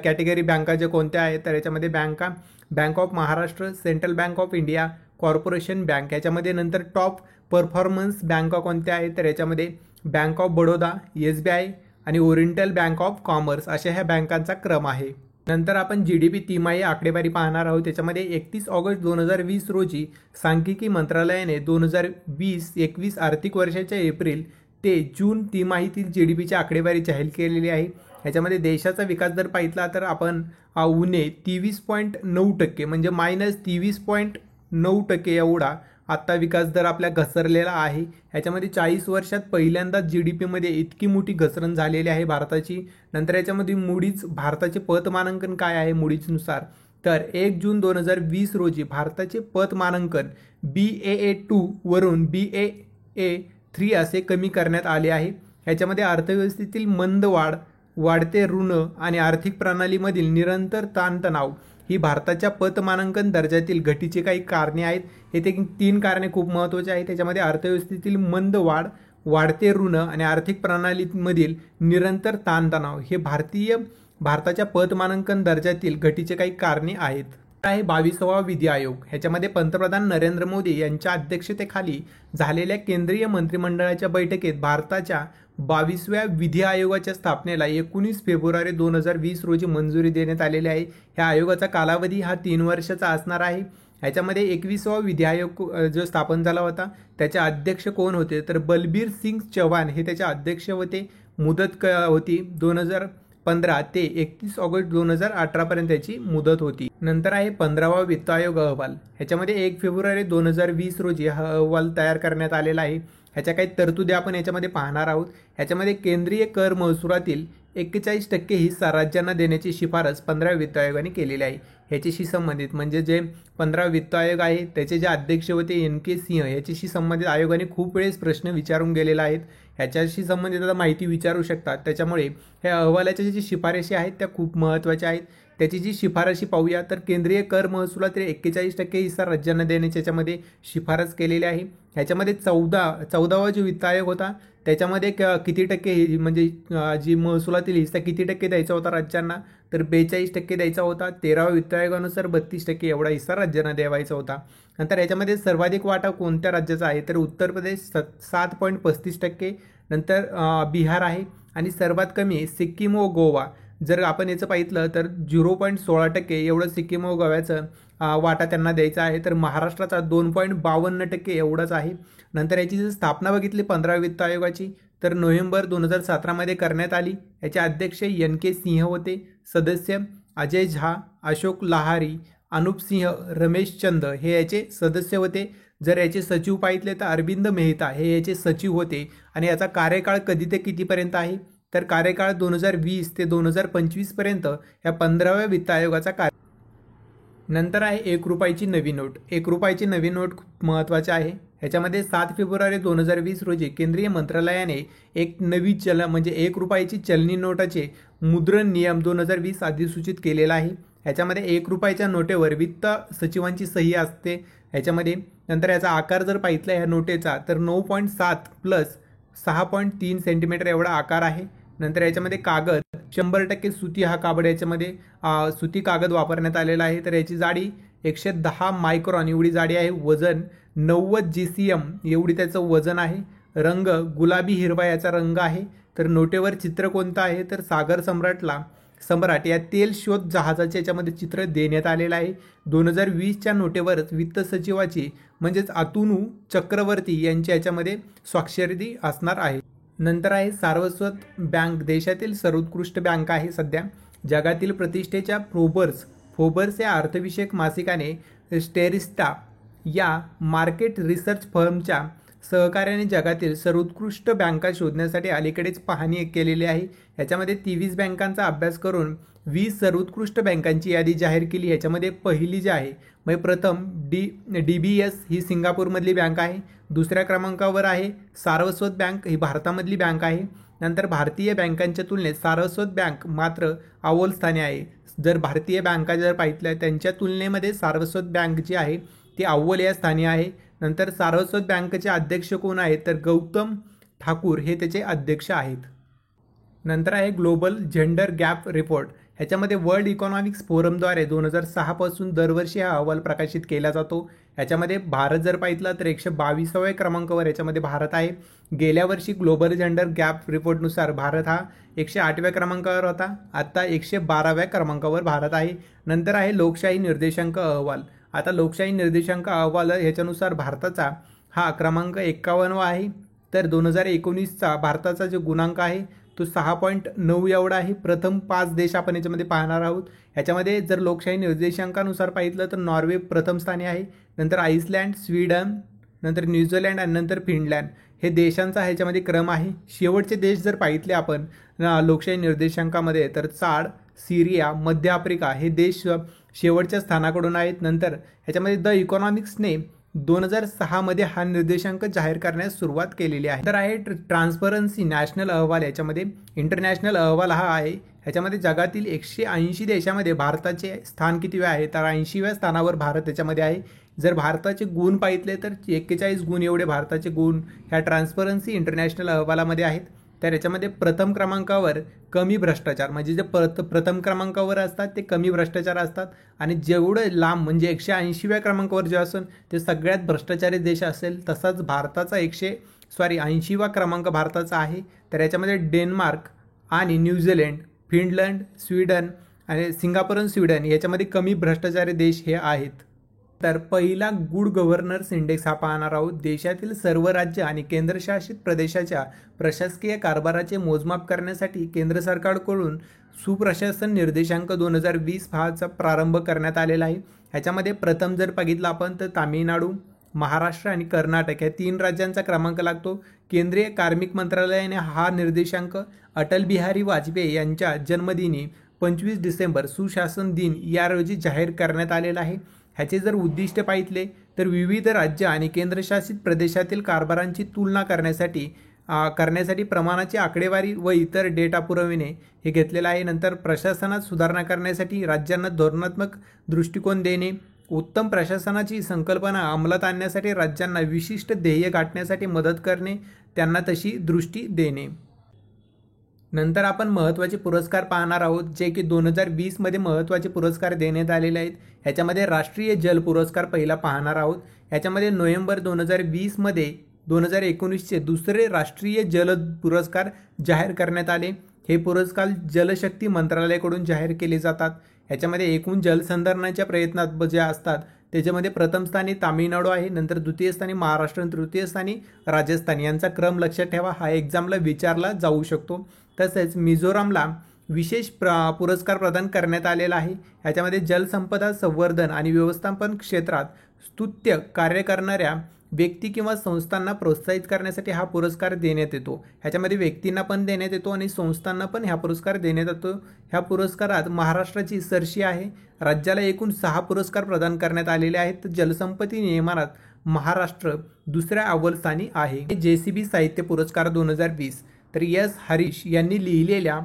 कॅटेगरी बँका ज्या कोणत्या आहेत तर याच्यामध्ये bank of Maharashtra, central bank of India, corporation bank. याच्यामध्ये नंतर टॉप परफॉर्मन्स बँका कोणत्या आहेत तर याच्यामध्ये बँक ऑफ बडोदा, SBI आणि ओरिएंटल बँक ऑफ कॉमर्स, अशा ह्या बँकांचा क्रम आहे. नंतर आपण GDP तिमाही आकडेवारी पाहणार आहोत. त्याच्यामध्ये 31 ऑगस्ट 2020 रोजी सांख्यिकी मंत्रालयाने 2020-21 आर्थिक वर्षाच्या एप्रिल ते जून तिमाहीतील GDPची आकडेवारी जाहीर केलेली आहे. ह्याच्यामध्ये देशाचा विकास दर पाहितला तर आपण उणे 23.9% म्हणजे -23.9% एवढा आत्ता विकास दर आपल्या घसरलेला आहे. ह्याच्यामध्ये 40 वर्षात पहिल्यांदाच GDPमध्ये इतकी मोठी घसरण झालेली आहे भारताची. नंतर याच्यामध्ये मूडीज भारताचे पतमानांकन काय आहे मूडीजनुसार तर 1 जून 2020 रोजी भारताचे पतमानांकन Baa2 वरून Baa3 असे कमी करण्यात आले आहे. ह्याच्यामध्ये अर्थव्यवस्थेतील मंद वाढते ऋण आणि आर्थिक प्रणालीमधील निरंतर ताणतणाव ही भारताच्या पतमानांकन दर्जातील घटीची काही कारणे आहेत. हे 3 कारणे खूप महत्त्वाचे आहेत. त्याच्यामध्ये अर्थव्यवस्थेतील मंद वाढते ऋण आणि आर्थिक प्रणालीमधील निरंतर ताणतणाव हे भारताच्या पतमानांकन दर्जातील घटीचे काही कारणे आहेत. आहे 22वा विधी आयोग. ह्याच्यामध्ये पंतप्रधान नरेंद्र मोदी यांच्या अध्यक्षतेखाली झालेल्या केंद्रीय मंत्रिमंडळाच्या बैठकीत भारताच्या 22व्या विधी आयोगाच्या स्थापनेला 19 फेब्रुवारी 2020 रोजी मंजुरी देण्यात आलेली आहे. ह्या आयोगाचा कालावधी हा 3 वर्षाचा असणार आहे. ह्याच्यामध्ये 21वा विधी आयोग जो स्थापन झाला होता त्याचे अध्यक्ष कोण होते तर बलबीर सिंग चव्हाण हे त्याचे अध्यक्ष होते. मुदत होती 2015 ते 31 ऑगस्ट 2018 पर्यंत त्याची मुदत होती. नंतर आहे 15वा वित्त आयोग अहवाल. ह्याच्यामध्ये 1 फेब्रुवारी 2020 रोजी हा अहवाल तयार करण्यात आलेला आहे. ह्याच्या काही तरतुदी आपण याच्यामध्ये पाहणार आहोत. ह्याच्यामध्ये केंद्रीय कर महसुलातील 41% हिस्सा राज्यांना देण्याची शिफारस 15व्या वित्त आयोगाने केलेली आहे. ह्याच्याशी संबंधित म्हणजे जे 15 वित्त आयोग आहे त्याचे जे अध्यक्ष होते NK सिंह, ह्याच्याशी संबंधित आयोगाने खूप वेळेस प्रश्न विचारून गेलेला आहेत. ह्याच्याशी संबंधित आता माहिती विचारू शकतात. त्याच्यामुळे ह्या अहवालाच्या जी शिफारशी आहेत त्या खूप महत्त्वाच्या आहेत. त्याची जी शिफारशी पाहूया तर केंद्रीय कर महसुलातील 41% हिस्सा राज्यांना देण्याची याच्यामध्ये शिफारस केलेली आहे. ह्याच्यामध्ये 14वा जो वित्त आयोग होता त्याच्यामध्ये किती टक्के म्हणजे जी महसुलातील हिस्सा किती टक्के द्यायचा होता राज्यांना तर 42% द्यायचा होता. 13व्या वित्त आयोगानुसार 32% एवढा हिस्सा राज्यांना द्यावायचा होता. नंतर याच्यामध्ये सर्वाधिक वाटा कोणत्या राज्याचा आहे तर उत्तर प्रदेश 7.35%, नंतर बिहार आहे आणि सर्वात कमी सिक्कीम व गोवा. जर आपण याचं पाहितलं तर 0.16% एवढं सिक्कीम व गोव्याचं वाटा त्यांना द्यायचा आहे. तर महाराष्ट्राचा 2.52% एवढंच आहे. नंतर याची जर स्थापना बघितली 15व्या वित्त आयोगाची तर नोव्हेंबर 2017 मध्ये करण्यात आली. याचे अध्यक्ष NK सिंह होते. सदस्य अजय झा, अशोक लहारी, अनुप सिंह, रमेश चंद हे याचे सदस्य होते. जर याचे सचिव पाहितले तर अरविंद मेहता हे याचे सचिव होते. आणि याचा कार्यकाळ कधी ते कितीपर्यंत आहे तर कार्यकाळ 2020 ते 2025 पर्यंत या 15व्या वित्त आयोगाचा नंतर आहे 1 रुपयाची नवी नोट. 1 रुपयाची नवी नोट खूप महत्त्वाची आहे. ह्याच्यामध्ये 7 फेब्रुवारी 2020 रोजी केंद्रीय मंत्रालयाने एक नवी म्हणजे 1 रुपयाची चलनी नोटाचे मुद्रण नियम 2020 अधिसूचित केलेला आहे. याच्यामध्ये 1 रुपयाच्या नोटेवर वित्त सचिवांची सही असते याच्यामध्ये. नंतर याचा आकार जर पाहितला ह्या नोटेचा तर 9.7 प्लस 6.3 सेंटीमीटर एवढा आकार आहे. नंतर याच्यामध्ये कागद 100% सुती हा कापड याच्यामध्ये सुती कागद वापरण्यात आलेला आहे. तर याची जाडी 110 मायक्रॉन एवढी जाडी आहे. वजन 90 GCM एवढी त्याचं वजन आहे. रंग गुलाबी हिरवा याचा रंग आहे. तर नोटेवर चित्र कोणतं आहे तर सागर सम्राट या तेल शोध जहाजाचे याच्यामध्ये चित्र देण्यात आलेलं आहे. 2020च्या नोटेवरच वित्त सचिवाची म्हणजेच अतुनू चक्रवर्ती यांची याच्यामध्ये स्वाक्षरी असणार आहे. नंतर आहे सारस्वत बँक, देशातील सर्वोत्कृष्ट बँक आहे सध्या. जगातील प्रतिष्ठेच्या फोबर्स या अर्थविषयक मासिकाने स्टेरिस्टा या मार्केट रिसर्च फर्मच्या सहकार्याने जगातील सर्वोत्कृष्ट बँका शोधण्यासाठी अलीकडेच पाहणी केलेली आहे. याच्यामध्ये 23 बँकांचा अभ्यास करून 20 सर्वोत्कृष्ट बँकांची यादी जाहीर केली. याच्यामध्ये पहिली जी आहे म्हणजे प्रथम DBS ही सिंगापूरमधली बँक आहे. दुसऱ्या क्रमांकावर आहे सारस्वत बँक, ही भारतामधली बँक आहे. नंतर भारतीय बँकांच्या तुलनेत सारस्वत बँक मात्र अव्वल स्थानी आहे. जर भारतीय बँका जर पाहितल्या त्यांच्या तुलनेमध्ये सारस्वत बँक जी आहे ती अव्वल या स्थानी आहे. नंतर सारस्वत बँकेचे अध्यक्ष कोण आहेत तर गौतम ठाकूर हे त्याचे अध्यक्ष आहेत. नंतर आहे ग्लोबल जेंडर गॅप रिपोर्ट. ह्याच्यामध्ये वर्ल्ड इकॉनॉमिक्स फोरमद्वारे 2006 पासून दरवर्षी हा अहवाल प्रकाशित केला जातो. याच्यामध्ये भारत जर पाहितला तर 122व्या क्रमांकावर याच्यामध्ये भारत आहे. गेल्या वर्षी ग्लोबल जेंडर गॅप रिपोर्टनुसार भारत हा 108व्या क्रमांकावर होता. आता 112व्या क्रमांकावर भारत आहे. नंतर आहे लोकशाही निर्देशांक अहवाल. आता लोकशाही निर्देशांक अहवाल ह्याच्यानुसार भारताचा हा क्रमांक 51 आहे. तर 2019चा भारताचा जो गुणांक आहे तो 6.9 एवढा आहे. प्रथम 5 देश आपण याच्यामध्ये पाहणार आहोत. याच्यामध्ये जर लोकशाही निर्देशांकानुसार पाहितलं तर नॉर्वे प्रथम स्थानी आहे. नंतर आईसलँड, स्वीडन, नंतर न्यूझीलँड आणि नंतर फिनलँड हे देशांचा ह्याच्यामध्ये क्रम आहे. शेवटचे देश जर पाहितले आपण लोकशाही निर्देशांकामध्ये तर चाड, सिरिया, मध्य आफ्रिका हे देश शेवटच्या स्थानाकडून आहेत. नंतर ह्याच्यामध्ये द इकॉनॉमिक्सने 2006 मध्ये हा निर्देशांक जाहीर करण्यास सुरुवात केलेली आहे. तर आहे ट्रान्सपरन्सी नॅशनल अहवाल. याच्यामध्ये इंटरनॅशनल अहवाल हा आहे. ह्याच्यामध्ये जगातील 180 देशामध्ये भारताचे स्थान किती आहे तर 80व्या स्थानावर भारत याच्यामध्ये आहे. जर भारताचे गुण पाहितले तर 41 गुण एवढे भारताचे गुण ह्या ट्रान्सपरन्सी इंटरनॅशनल अहवालामध्ये आहेत. तर याच्यामध्ये प्रथम क्रमांकावर कमी भ्रष्टाचार, म्हणजे जे प्रथम क्रमांकावर असतात ते कमी भ्रष्टाचार असतात. आणि जेवढं लांब म्हणजे 180व्या क्रमांकावर जे असेल ते सगळ्यात भ्रष्टाचारी देश असेल. तसाच भारताचा 80वा क्रमांक भारताचा आहे. तर याच्यामध्ये डेन्मार्क आणि न्यूझीलंड, फिनलंड, स्वीडन आणि सिंगापूर आणि स्वीडन याच्यामध्ये कमी भ्रष्टाचारी देश हे आहेत. तर पहिला गुड गव्हर्नन्स इंडेक्स हा पाहणार आहोत. देशातील सर्व राज्य आणि केंद्रशासित प्रदेशाच्या प्रशासकीय कारभाराचे मोजमाप करण्यासाठी केंद्र सरकारकडून सुप्रशासन निर्देशांक 2020 हाचा प्रारंभ करण्यात आलेला आहे. ह्याच्यामध्ये प्रथम जर बघितलं आपण तर तामिळनाडू, महाराष्ट्र आणि कर्नाटक या 3 राज्यांचा क्रमांक लागतो. केंद्रीय कार्मिक मंत्रालयाने हा निर्देशांक अटल बिहारी वाजपेयी यांच्या जन्मदिनी 25 डिसेंबर सुशासन दिन या रोजी जाहीर करण्यात आलेला आहे. ह्याचे जर उद्दिष्ट पाहितले तर विविध राज्य आणि केंद्रशासित प्रदेशातील कारभारांची तुलना करण्यासाठी प्रमाणाची आकडेवारी व इतर डेटा पुरविणे हे घेतलेलं आहे. नंतर प्रशासनात सुधारणा करण्यासाठी राज्यांना धोरणात्मक दृष्टिकोन देणे, उत्तम प्रशासनाची संकल्पना अंमलात आणण्यासाठी राज्यांना विशिष्ट ध्येय गाठण्यासाठी मदत करणे, त्यांना तशी दृष्टी देणे. नंतर आपण महत्त्वाचे पुरस्कार पाहणार आहोत जे की 2020 मध्ये महत्त्वाचे पुरस्कार देण्यात आलेले आहेत. ह्याच्यामध्ये राष्ट्रीय जल पुरस्कार पहिला पाहणार आहोत. ह्याच्यामध्ये नोव्हेंबर 2020 मध्ये 2019चे दुसरे राष्ट्रीय जल पुरस्कार जाहीर करण्यात आले. हे पुरस्कार जलशक्ती मंत्रालयाकडून जाहीर केले जातात. ह्याच्यामध्ये एकूण जलसंधारणाच्या प्रयत्नात जे असतात त्याच्यामध्ये प्रथम स्थानी तामिळनाडू आहे, नंतर द्वितीय स्थानी महाराष्ट्र आणि तृतीय स्थानी राजस्थान यांचा क्रम लक्षात ठेवा. हा एक्झामला विचारला जाऊ शकतो. तसेच मिझोरामला विशेष पुरस्कार प्रदान करण्यात आलेला आहे. ह्याच्यामध्ये जलसंपदा संवर्धन आणि व्यवस्थापन क्षेत्रात स्तुत्य कार्य करणाऱ्या व्यक्ती किंवा संस्थांना प्रोत्साहित करण्यासाठी हा पुरस्कार देण्यात येतो. ह्याच्यामध्ये व्यक्तींना पण देण्यात येतो आणि संस्थांना पण हा पुरस्कार देण्यात येतो. ह्या पुरस्कारात महाराष्ट्राची सरशी आहे. राज्याला एकूण 6 पुरस्कार प्रदान करण्यात आलेले आहेत. तर जलसंपत्ती नियमनात महाराष्ट्र दुसऱ्या अव्वल स्थानी आहे. JCB साहित्य पुरस्कार 2020 तर S. हरीश यांनी लिहिलेल्या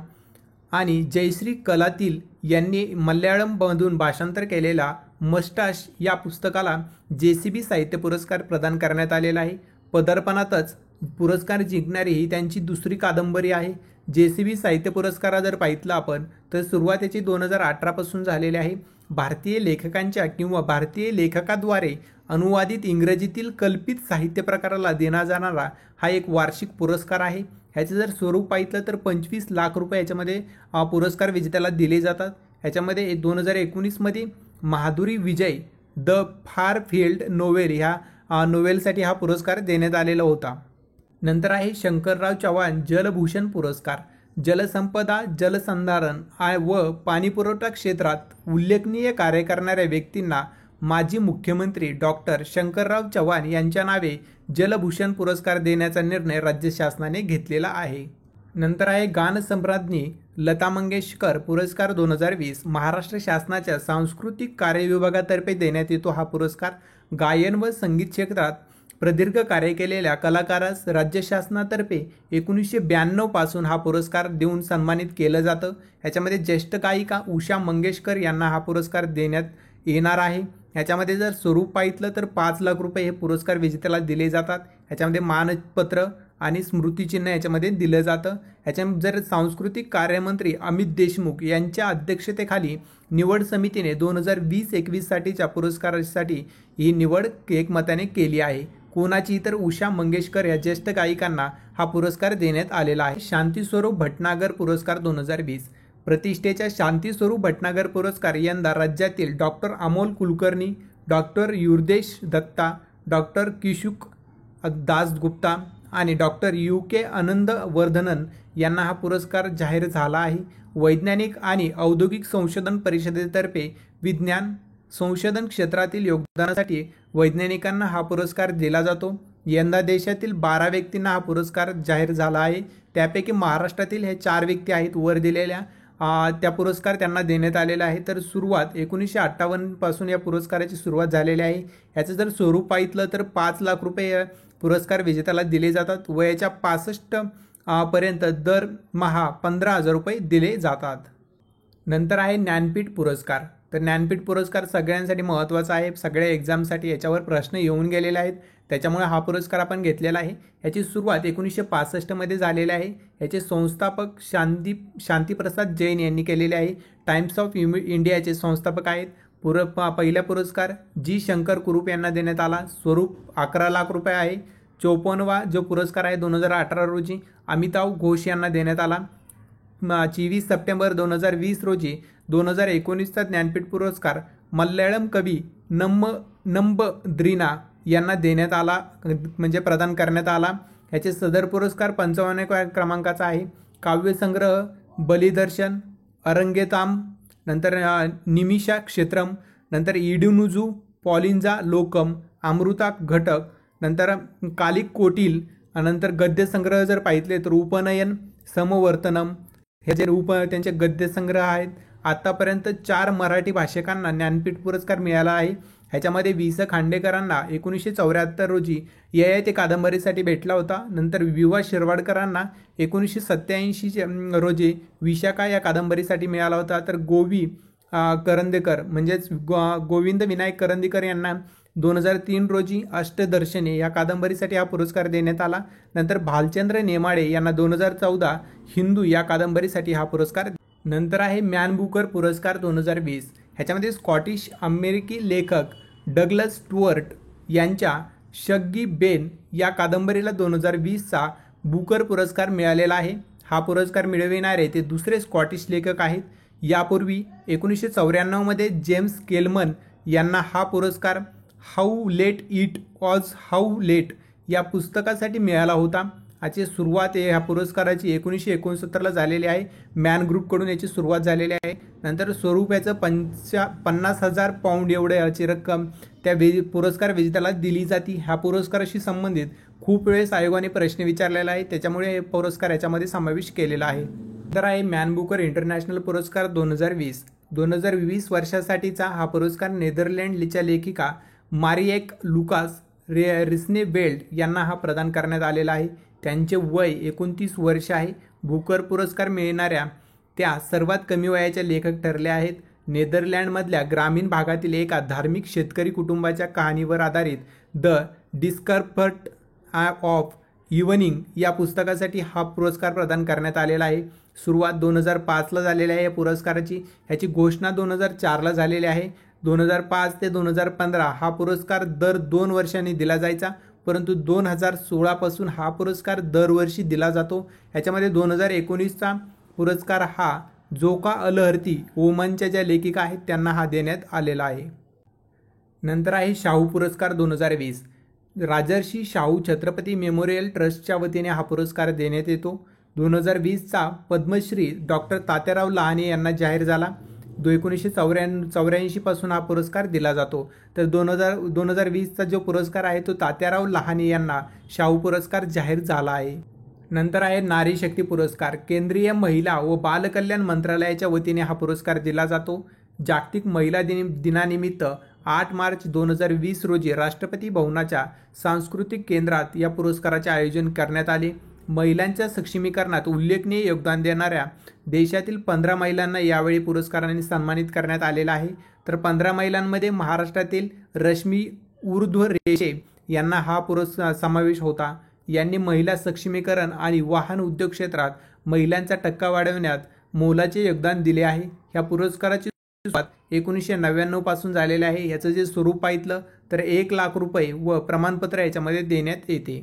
आणि जयश्री कलातील यांनी मल्याळममधून भाषांतर केलेला मस्टाश या पुस्तकाला JCB साहित्य पुरस्कार प्रदान करण्यात आलेला आहे. पदार्पणातच पुरस्कार जिंकणारी ही त्यांची दुसरी कादंबरी आहे. JCB साहित्य पुरस्कार जर पाहितला आपण तर सुरुवात याची 2018 पासून झालेली आहे. भारतीय लेखकांच्या किंवा भारतीय लेखकाद्वारे अनुवादित इंग्रजीतील कल्पित साहित्य प्रकाराला देण्यात जाणारा हा एक वार्षिक पुरस्कार आहे. ह्याचं जर स्वरूप पाहितलं तर 25 लाख रुपये याच्यामध्ये पुरस्कार विजेत्याला दिले जातात. ह्याच्यामध्ये 2019मध्ये माधुरी विजय द फारफिल्ड नोवेल ह्या नोवेलसाठी हा पुरस्कार देण्यात आलेला होता. नंतर आहे शंकरराव चव्हाण जलभूषण पुरस्कार. जलसंपदा, जलसंधारण व पाणीपुरवठा क्षेत्रात उल्लेखनीय कार्य करणाऱ्या व्यक्तींना माजी मुख्यमंत्री डॉक्टर शंकरराव चव्हाण यांच्या नावे जलभूषण पुरस्कार देण्याचा निर्णय राज्य शासनाने घेतलेला आहे. नंतर आहे गानसम्राज्ञी लता मंगेशकर पुरस्कार 2020. महाराष्ट्र शासनाच्या सांस्कृतिक कार्य विभागातर्फे देण्यात येतो हा पुरस्कार. गायन व संगीत क्षेत्रात प्रदीर्घ कार्य केलेल्या कलाकारास राज्य शासनातर्फे 1992 पासून हा पुरस्कार देऊन सन्मानित केलं जातं. ह्याच्यामध्ये ज्येष्ठ गायिका उषा मंगेशकर यांना हा पुरस्कार देण्यात येणार आहे. ह्याच्यामध्ये जर स्वरूप पाहितलं तर 5 लाख रुपये हे पुरस्कार विजेत्याला दिले जातात. ह्याच्यामध्ये मानपत्र आणि स्मृतिचिन्ह याच्यामध्ये दिलं जातं. ह्याच्या जर सांस्कृतिक कार्यमंत्री अमित देशमुख यांच्या अध्यक्षतेखाली निवड समितीने 2020-21 साठीच्या पुरस्कारासाठी ही निवड एकमताने केली आहे. कोणाची तर उषा मंगेशकर या ज्येष्ठ गायिकांना हा पुरस्कार देण्यात आलेला आहे. शांतीस्वरूप भटनागर पुरस्कार 2020. प्रतिष्ठेच्या शांतीस्वरूप भटनागर पुरस्कार यंदा राज्यातील doctor Amol Kulkarni, doctor Yurdesh Dutta, doctor Kishuk Dasgupta आणि डॉक्टर UK आनंद वर्धनन यांना हा पुरस्कार जाहीर झाला आहे. वैज्ञानिक आणि औद्योगिक संशोधन परिषदेतर्फे विज्ञान संशोधन क्षेत्रातील योगदानासाठी वैज्ञानिकांना हा पुरस्कार दिला जातो. यंदा देशातील 12 व्यक्तींना हा पुरस्कार जाहीर झाला आहे. त्यापैकी महाराष्ट्रातील हे 4 व्यक्ती आहेत वर दिलेल्या त्या पुरस्कार त्यांना देण्यात आलेला आहे. तर सुरुवात 1958 पासून या पुरस्काराची सुरुवात झालेली आहे. याचं जर स्वरूप पाहितलं तर 5 लाख रुपये पुरस्कार विजेत्याला दिले जातात. वयाच्या 65 पर्यंत दरमहा 15,000 रुपये दिले जातात. नंतर आहे ज्ञानपीठ पुरस्कार. तर ज्ञानपीठ पुरस्कार सगळ्यांसाठी महत्त्वाचा आहे. सगळ्या एक्झामसाठी याच्यावर प्रश्न येऊन गेलेले आहेत, त्याच्यामुळे हा पुरस्कार आपण घेतलेला आहे. याची सुरुवात 1965 मध्ये झालेली आहे. याचे संस्थापक शांतीप्रसाद जैन यांनी केलेले आहे. टाइम्स ऑफ इंडियाचे संस्थापक आहेत. पहिला पुरस्कार G. शंकर कुरूप यांना देण्यात आला. स्वरूप 11 लाख रुपये आहे. 54वा जो पुरस्कार आहे 2018 रोजी अमिताभ घोष यांना देण्यात आला. 24 सप्टेंबर 2020 रोजी 2019चा ज्ञानपीठ पुरस्कार मल्याळम कवी नंबद्रीना यांना देण्यात आला, म्हणजे प्रदान करण्यात आला. याचे सदर पुरस्कार 55व्या क्रमांकाचा आहे. काव्यसंग्रह बलिदर्शन, अरंगेताम, नंतर निमिषा क्षेत्रम, नंतर इडुनुजू, पॉलिंजा लोकम, अमृता घटक, नंतर कालिक कोटील, नंतर गद्यसंग्रह जर पाहितले तर उपनयन, समवर्तनम हे जे त्यांचे गद्यसंग्रह आहेत. आतापर्यंत 4 मराठी भाषिकांना ज्ञानपीठ पुरस्कार मिळाला आहे. ह्याच्यामध्ये वि. स. खांडेकरांना 1974 रोजी ययाती कादंबरीसाठी भेटला होता. नंतर वि. शिरवाडकरांना 1987 रोजी विशाखा या कादंबरीसाठी मिळाला होता. तर गोवी करंदीकर म्हणजेच गोविंद विनायक करंदीकर यांना 2003 रोजी अष्टदर्शने या कादंबरीसाठी हा पुरस्कार देण्यात आला. नंतर भालचंद्र नेमाडे यांना 2014 हिंदू या कादंबरीसाठी हा पुरस्कार. नंतर आहे मॅन बुकर पुरस्कार 2020. ह्याच्यामध्ये स्कॉटिश अमेरिकी लेखक डगलस स्टुअर्ट यांच्या शग्गी बेन या कादंबरीला 2020चा बुकर पुरस्कार मिळालेला आहे. हा पुरस्कार मिळविणारे ते दुसरे स्कॉटिश लेखक आहेत. यापूर्वी 1994 मध्ये जेम्स केलमन यांना हा पुरस्कार how late it was how late या पुस्तकासाठी मिळाला होता. याची सुरुवात ह्या पुरस्काराची 1969ला झालेली आहे. मॅन ग्रुपकडून याची सुरुवात झालेली आहे. नंतर स्वरूप याचं 50,000 पाऊंड एवढे याची रक्कम त्या पुरस्कार विजेत्याला दिली जाते. ह्या पुरस्काराशी संबंधित खूप वेळेस आयोगाने प्रश्न विचारलेला आहे, त्याच्यामुळे हे पुरस्कार याच्यामध्ये समावेश केलेला आहे. तर आहे मॅन बुकर इंटरनॅशनल पुरस्कार 2020. 2020 वर्षासाठीचा हा पुरस्कार नेदरलँडच्या लेखिका मारिएक लुकास रिस्नेवेल्ड यांना हा प्रदान करण्यात आलेला आहे. त्यांचे वय 29 वर्ष आहे. बुकर पुरस्कार मिळणाऱ्या त्या सर्वात कमी वयाच्या लेखक ठरल्या आहेत. नेदरलँडमधल्या ग्रामीण भागातील एका धार्मिक शेतकरी कुटुंबाच्या कहाणीवर आधारित द डिस्कम्फर्ट ऑफ इव्हनिंग या पुस्तकासाठी हा पुरस्कार प्रदान करण्यात आलेला आहे. सुरुवात 2005ला झालेली आहे या पुरस्काराची. ह्याची घोषणा 2004ला झालेली आहे. 2005 ते 2015 हा पुरस्कार दर 2 वर्षांनी दिला जायचा, परंतु 2016 पासून हा पुरस्कार दरवर्षी दिला जातो. ह्याच्यामध्ये 2019चा पुरस्कार हा जोका अलहर्ती ओमानच्या ज्या लेखिका आहेत त्यांना हा देण्यात आलेला आहे. नंतर आहे शाहू पुरस्कार 2020. राजर्षी शाहू छत्रपती मेमोरियल ट्रस्टच्या वतीने हा पुरस्कार देण्यात येतो. 2020चा पद्मश्री डॉक्टर तात्याराव लहाने यांना जाहीर झाला. 1984 पासून हा पुरस्कार दिला जातो. तर 2020चा जो पुरस्कार आहे तो तात्याराव लहाने यांना शाहू पुरस्कार जाहीर झाला आहे. नंतर आहे नारी शक्ती पुरस्कार. केंद्रीय महिला व बालकल्याण मंत्रालयाच्या वतीने हा पुरस्कार दिला जातो. जागतिक महिला दिनानिमित्त 8 मार्च 2020 रोजी राष्ट्रपती भवनाच्या सांस्कृतिक केंद्रात या पुरस्काराचे आयोजन करण्यात आले. महिलांच्या सक्षमीकरणात उल्लेखनीय योगदान देणाऱ्या देशातील 15 महिलांना यावेळी पुरस्काराने सन्मानित करण्यात आलेला आहे. तर 15 महिलांमध्ये महाराष्ट्रातील रश्मी ऊर्ध्वरेषे यांना हा पुरस्कार समावेश होता. यांनी महिला सक्षमीकरण आणि वाहन उद्योग क्षेत्रात महिलांचा टक्का वाढवण्यात मोलाचे योगदान दिले आहे. ह्या पुरस्काराची सुरुवात 1999 पासून झालेले आहे. याचं जे स्वरूप पाहिलं तर 1 लाख रुपये व प्रमाणपत्र याच्यामध्ये देण्यात येते.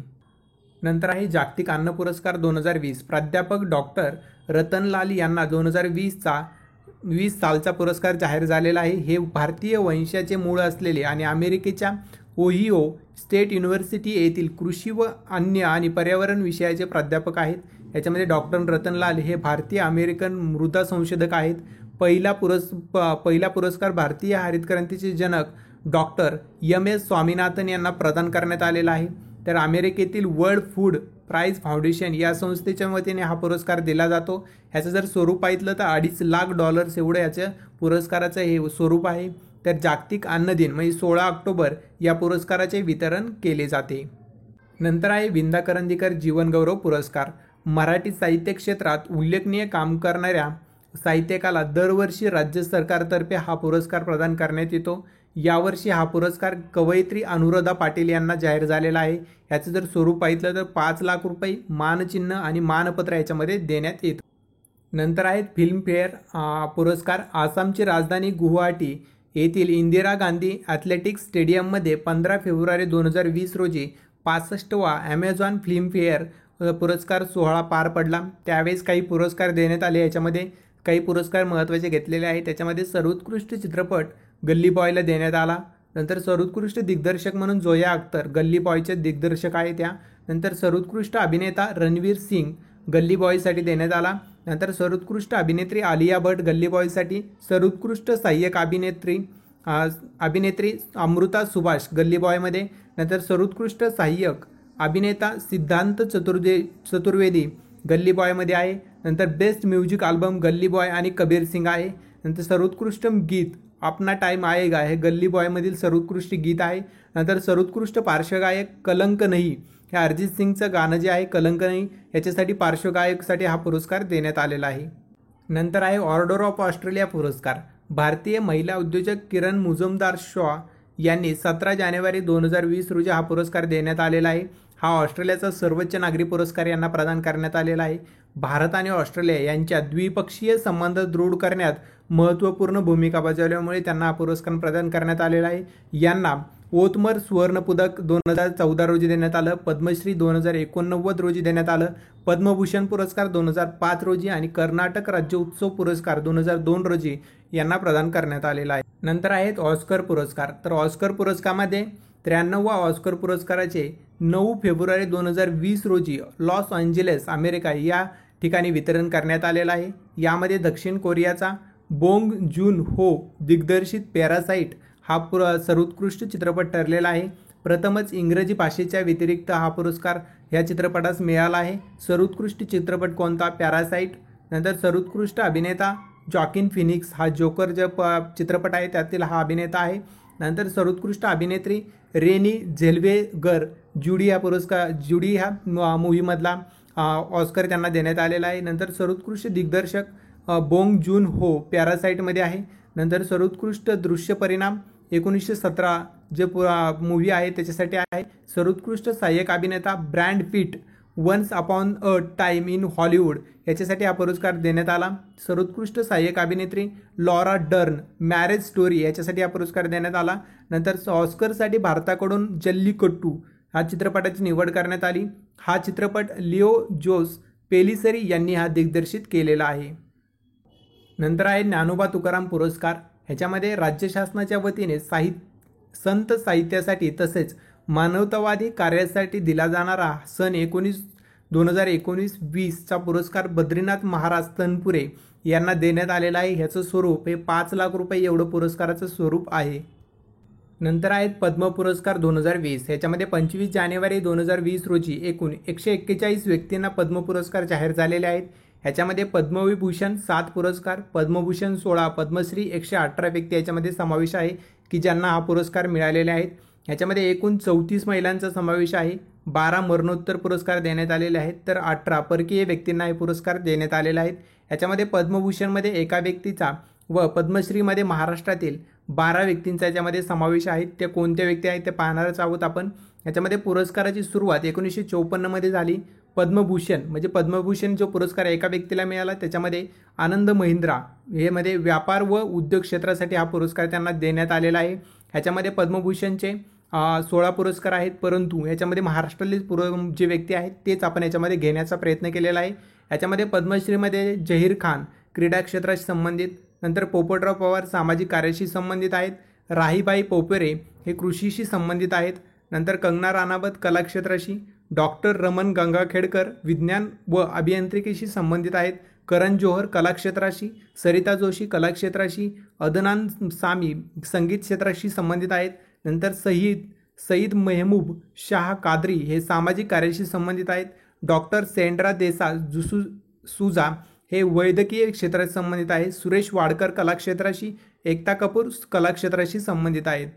नंतर आहे जागतिक अन्न पुरस्कार 2020. प्राध्यापक डॉक्टर रतनलाल यांना 2020 सालचा पुरस्कार जाहीर झालेला आहे. हे भारतीय वंशाचे मूळ असलेले आणि अमेरिकेच्या ओहिओ स्टेट युनिव्हर्सिटी येथील कृषी व अन्न आणि पर्यावरण विषयाचे प्राध्यापक आहेत. याच्यामध्ये डॉक्टर रतनलाल हे भारतीय अमेरिकन मृदा संशोधक आहेत. पहिला पुरस्कार भारतीय हरित क्रांतीचे जनक डॉक्टर MS स्वामीनाथन यांना प्रदान करण्यात आलेला आहे. तर अमेरिकेतील वर्ल्ड फूड प्राइज फाउंडेशन या संस्थेच्या वतीने हा पुरस्कार दिला जातो. ह्याचं जर स्वरूप पाहिलं तर $2.5 लाख एवढं याचं पुरस्काराचं हे स्वरूप आहे. तर जागतिक अन्न दिन म्हणजे 16 ऑक्टोबर या पुरस्काराचे वितरण केले जाते. नंतर आहे विंदा करंदीकर जीवनगौरव पुरस्कार. मराठी साहित्य क्षेत्रात उल्लेखनीय काम करणाऱ्या साहित्यकाला दरवर्षी राज्य सरकारतर्फे हा पुरस्कार प्रदान करण्यात येतो. यावर्षी हा पुरस्कार कवयित्री अनुराधा पाटील यांना जाहीर झालेला आहे. याचं जर स्वरूप पाहिलं तर 5 लाख रुपये मानचिन्ह आणि मानपत्र याच्यामध्ये देण्यात येतं. नंतर आहेत फिल्मफेअर पुरस्कार. आसामची राजधानी गुवाहाटी येथील इंदिरा गांधी ॲथलेटिक्स स्टेडियममध्ये 15 फेब्रुवारी 2020 रोजी 65वा ॲमेझॉन फिल्मफेअर पुरस्कार सोहळा पार पडला. त्यावेळेस काही पुरस्कार देण्यात आले. याच्यामध्ये काही पुरस्कार महत्त्वाचे घेतलेले आहेत. त्याच्यामध्ये सर्वोत्कृष्ट चित्रपट गल्ली बॉयला देण्यात आला. नंतर सर्वोत्कृष्ट दिग्दर्शक म्हणून जोया अख्तर गल्ली बॉयचे दिग्दर्शक आहे त्या. नंतर सर्वोत्कृष्ट अभिनेता रणवीर सिंग गल्ली बॉयसाठी देण्यात आला. नंतर सर्वोत्कृष्ट अभिनेत्री आलिया भट गल्ली बॉयसाठी. सर्वोत्कृष्ट सहाय्यक अभिनेत्री अमृता सुभाष गल्ली बॉयमध्ये. नंतर सर्वोत्कृष्ट सहाय्यक अभिनेता सिद्धांत चतुर्वेदी गल्ली बॉयमध्ये आहे. नंतर बेस्ट म्युझिक अल्बम गल्ली बॉय आणि कबीर सिंग आहे. नंतर सर्वोत्कृष्ट गीत अपना टाइम आएगा हे गल्ली बॉयमधील सर्वोत्कृष्ट गीत आहे. नंतर सर्वोत्कृष्ट पार्श्वगायक कलंक नाही हे अरिजित सिंगचं गाणं जे आहे कलंक नाही याच्यासाठी पार्श्वगायकसाठी हा पुरस्कार देण्यात आलेला आहे. नंतर आहे ऑर्डर ऑफ ऑस्ट्रेलिया पुरस्कार. भारतीय महिला उद्योजक किरण मुजुमदार शॉ यांनी 17 जानेवारी 2020 रोजी हा पुरस्कार देण्यात आलेला आहे. हा ऑस्ट्रेलियाचा सर्वोच्च नागरी पुरस्कार यांना प्रदान करण्यात आलेला आहे. भारत आणि ऑस्ट्रेलिया यांच्या द्विपक्षीय संबंध दृढ करण्यात महत्त्वपूर्ण भूमिका बजावल्यामुळे त्यांना हा पुरस्कार प्रदान करण्यात आलेला आहे. यांना ओतमर सुवर्णपदक 2014 रोजी देण्यात आलं. पद्मश्री 2089 रोजी देण्यात आलं. पद्मभूषण पुरस्कार 2005 रोजी आणि कर्नाटक राज्य उत्सव पुरस्कार 2002 रोजी यांना प्रदान करण्यात आलेला आहे. नंतर आहेत ऑस्कर पुरस्कार. तर ऑस्कर पुरस्कारामध्ये 93वा ऑस्कर पुरस्काराचे 9 फेब्रुवारी 2020 रोजी लॉस एंजेलिस अमेरिका या ठिकाणी वितरण करण्यात आलेलं आहे. यामध्ये दक्षिण कोरियाचा बोंग जून हो दिग्दर्शित पॅरासाइट हा सर्वोत्कृष्ट चित्रपट ठरलेला आहे. प्रथमच इंग्रजी भाषेच्या व्यतिरिक्त हा पुरस्कार या चित्रपटास मिळाला आहे. सर्वोत्कृष्ट चित्रपट कोणता? पॅरासाइट. नंतर सर्वोत्कृष्ट अभिनेता जॉकिन फिनिक्स हा जोकर जो चित्रपट आहे त्यातील हा अभिनेता आहे. नंतर सर्वोत्कृष्ट अभिनेत्री रेनी झेल्वेगर जुडी ह्या मूव्हीमधला ऑस्कर त्यांना देण्यात आलेला आहे. नंतर सर्वोत्कृष्ट दिग्दर्शक बोंग जून हो पॅरासाईटमध्ये आहे. नंतर सर्वोत्कृष्ट दृश्य परिणाम 1917 जे मूवी आहे त्याच्यासाठी आहे. सर्वोत्कृष्ट सहाय्यक अभिनेता Brad Pitt once upon a time in Hollywood याच्यासाठी हा पुरस्कार देण्यात आला. सर्वोत्कृष्ट सहाय्यक अभिनेत्री लॉरा डर्न मॅरेज स्टोरी याच्यासाठी हा पुरस्कार देण्यात आला. नंतर ऑस्करसाठी भारताकडून जल्लीकट्टू हा चित्रपटाची निवड करण्यात आली. हा चित्रपट लिओ जोस पेलिसरी यांनी हा दिग्दर्शित केलेला आहे. नंतर आहे ज्ञानोबा तुकाराम पुरस्कार. ह्याच्यामध्ये राज्य शासनाच्या वतीने संत साहित्यासाठी तसेच मानवतावादी कार्यासाठी दिला जाणारा सन 2019-20चा पुरस्कार बद्रीनाथ महाराज तनपुरे यांना देण्यात आलेला आहे. ह्याचं स्वरूप हे 5 लाख रुपये एवढं पुरस्काराचं स्वरूप आहे. नंतर आहेत पद्म पुरस्कार 2020. ह्याच्यामध्ये 25 जानेवारी 2020 रोजी एकूण 141 व्यक्तींना पद्म पुरस्कार जाहीर झालेले आहेत. ह्याच्यामध्ये पद्मविभूषण 7 पुरस्कार, पद्मभूषण 16, पद्मश्री 118 व्यक्ती याच्यामध्ये समावेश आहे की ज्यांना हा पुरस्कार मिळालेले आहेत. ह्याच्यामध्ये एकूण 34 महिलांचा समावेश आहे. 12 मरणोत्तर पुरस्कार देण्यात आलेले आहेत तर 18 परकीय व्यक्तींना हे पुरस्कार देण्यात आलेले आहेत. ह्याच्यामध्ये पद्मभूषणमध्ये एका व्यक्तीचा व पद्मश्रीमध्ये महाराष्ट्रातील 12 व्यक्तींचा याच्यामध्ये समावेश आहे. ते कोणत्या व्यक्ती आहेत ते पाहणारच आहोत आपण. याच्यामध्ये पुरस्काराची सुरुवात 1954 मध्ये झाली. पद्मभूषण म्हणजे पद्मभूषण जो पुरस्कार एका व्यक्तीला मिळाला त्याच्यामध्ये आनंद महिंद्रा हे मध्ये व्यापार व उद्योग क्षेत्रासाठी हा पुरस्कार त्यांना देण्यात आलेला आहे. ह्याच्यामध्ये पद्मभूषणचे 16 पुरस्कार आहेत परंतु ह्याच्यामध्ये महाराष्ट्रातील जे व्यक्ती आहेत तेच आपण याच्यामध्ये घेण्याचा प्रयत्न केलेला आहे. याच्यामध्ये पद्मश्रीमध्ये जहीर खान क्रीडा क्षेत्राशी संबंधित, नंतर पोपटराव पवार सामाजिक कार्याशी संबंधित आहेत, राहीबाई पोपेरे हे कृषीशी संबंधित आहेत, नंतर कंगना राणावत कला क्षेत्राशी, डॉक्टर रमन गंगाखेडकर विज्ञान व अभियांत्रिकीशी संबंधित आहेत, करण जोहर कला क्षेत्राशी, सरिता जोशी कला क्षेत्राशी, अदनान सामी संगीत क्षेत्राशी संबंधित आहेत, नंतर सईद मेहबूब शाह कादरी हे सामाजिक कार्याशी संबंधित आहेत, डॉक्टर सेंड्रा देसा सुजा हे वैद्यकीय क्षेत्राशी संबंधित आहेत, सुरेश वाडकर कला क्षेत्राशी, एकता कपूर कला क्षेत्राशी संबंधित आहेत.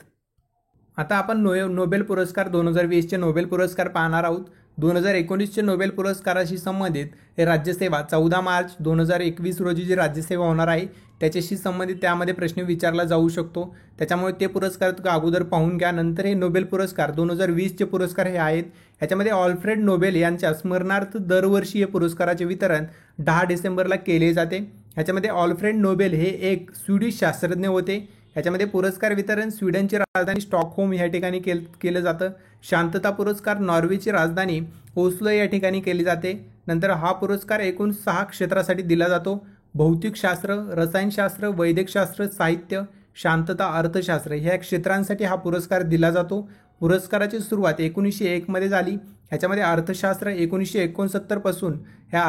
आता आपण नोबेल पुरस्कार 2020चे नोबेल पुरस्कार पाहणार आहोत. 2019चे नोबेल पुरस्काराशी संबंधित हे राज्यसेवा 14 मार्च 2021 रोजी जी राज्यसेवा होणार आहे त्याच्याशी संबंधित त्यामध्ये प्रश्न विचारला जाऊ शकतो. त्याच्यामुळे ते पुरस्कार अगोदर पाहून घ्या. नंतर हे नोबेल पुरस्कार 2020चे पुरस्कार हे आहेत. ह्याच्यामध्ये ऑल्फ्रेड नोबेल यांच्या स्मरणार्थ दरवर्षी हे पुरस्काराचे वितरण 10 डिसेंबरला केले जाते. ह्याच्यामध्ये ऑल्फ्रेड नोबेल हे एक स्वीडिश शास्त्रज्ञ होते. ह्याच्यामध्ये पुरस्कार वितरण स्वीडनची राजधानी स्टॉकहोम या ठिकाणी केलं जातं. शांतता पुरस्कार नॉर्वेची राजधानी ओस्लो या ठिकाणी केली जाते. नंतर हा पुरस्कार एकूण 6 क्षेत्रासाठी दिला जातो. भौतिकशास्त्र, रसायनशास्त्र, वैद्यकशास्त्र, साहित्य, शांतता, अर्थशास्त्र ह्या क्षेत्रांसाठी हा पुरस्कार दिला जातो. पुरस्काराची सुरुवात 1901 मध्ये झाली. ह्याच्यामध्ये अर्थशास्त्र 1969 पासून ह्या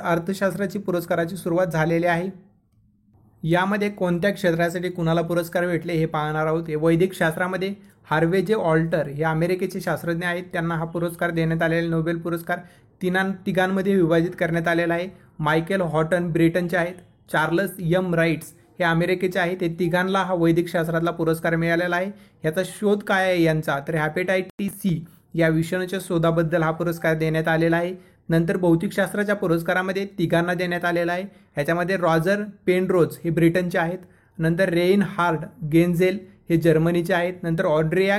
अर्थशास्त्राची पुरस्काराची सुरुवात झालेली आहे. यामध्ये कोणत्या क्षेत्रासाठी कुणाला पुरस्कार भेटले हे पाहणार आहोत. वैदिक शास्त्रामध्ये हार्वे जे ऑल्टर हे अमेरिकेचे शास्त्रज्ञ आहेत, त्यांना हा पुरस्कार देण्यात आलेला नोबेल पुरस्कार तिघांमध्ये विभाजित करण्यात आलेला आहे. मायकेल हॉटन ब्रिटनचे आहेत, चार्ल्स एम राईट्स हे अमेरिकेचे आहेत. हे तिघांना हा वैदिक शास्त्रातला पुरस्कार मिळालेला आहे. याचा शोध काय आहे यांचा तर हेपॅटायटिस सी या विषाणूच्या शोधाबद्दल हा पुरस्कार देण्यात आलेला आहे. नंतर भौतिकशास्त्राच्या पुरस्कारामध्ये तिघांना देण्यात आलेला आहे. ह्याच्यामध्ये रॉजर पेनरोज हे ब्रिटनचे आहेत, नंतर रेइनहार्ड गेन्झेल हे जर्मनीचे आहेत, नंतर ऑड्रिया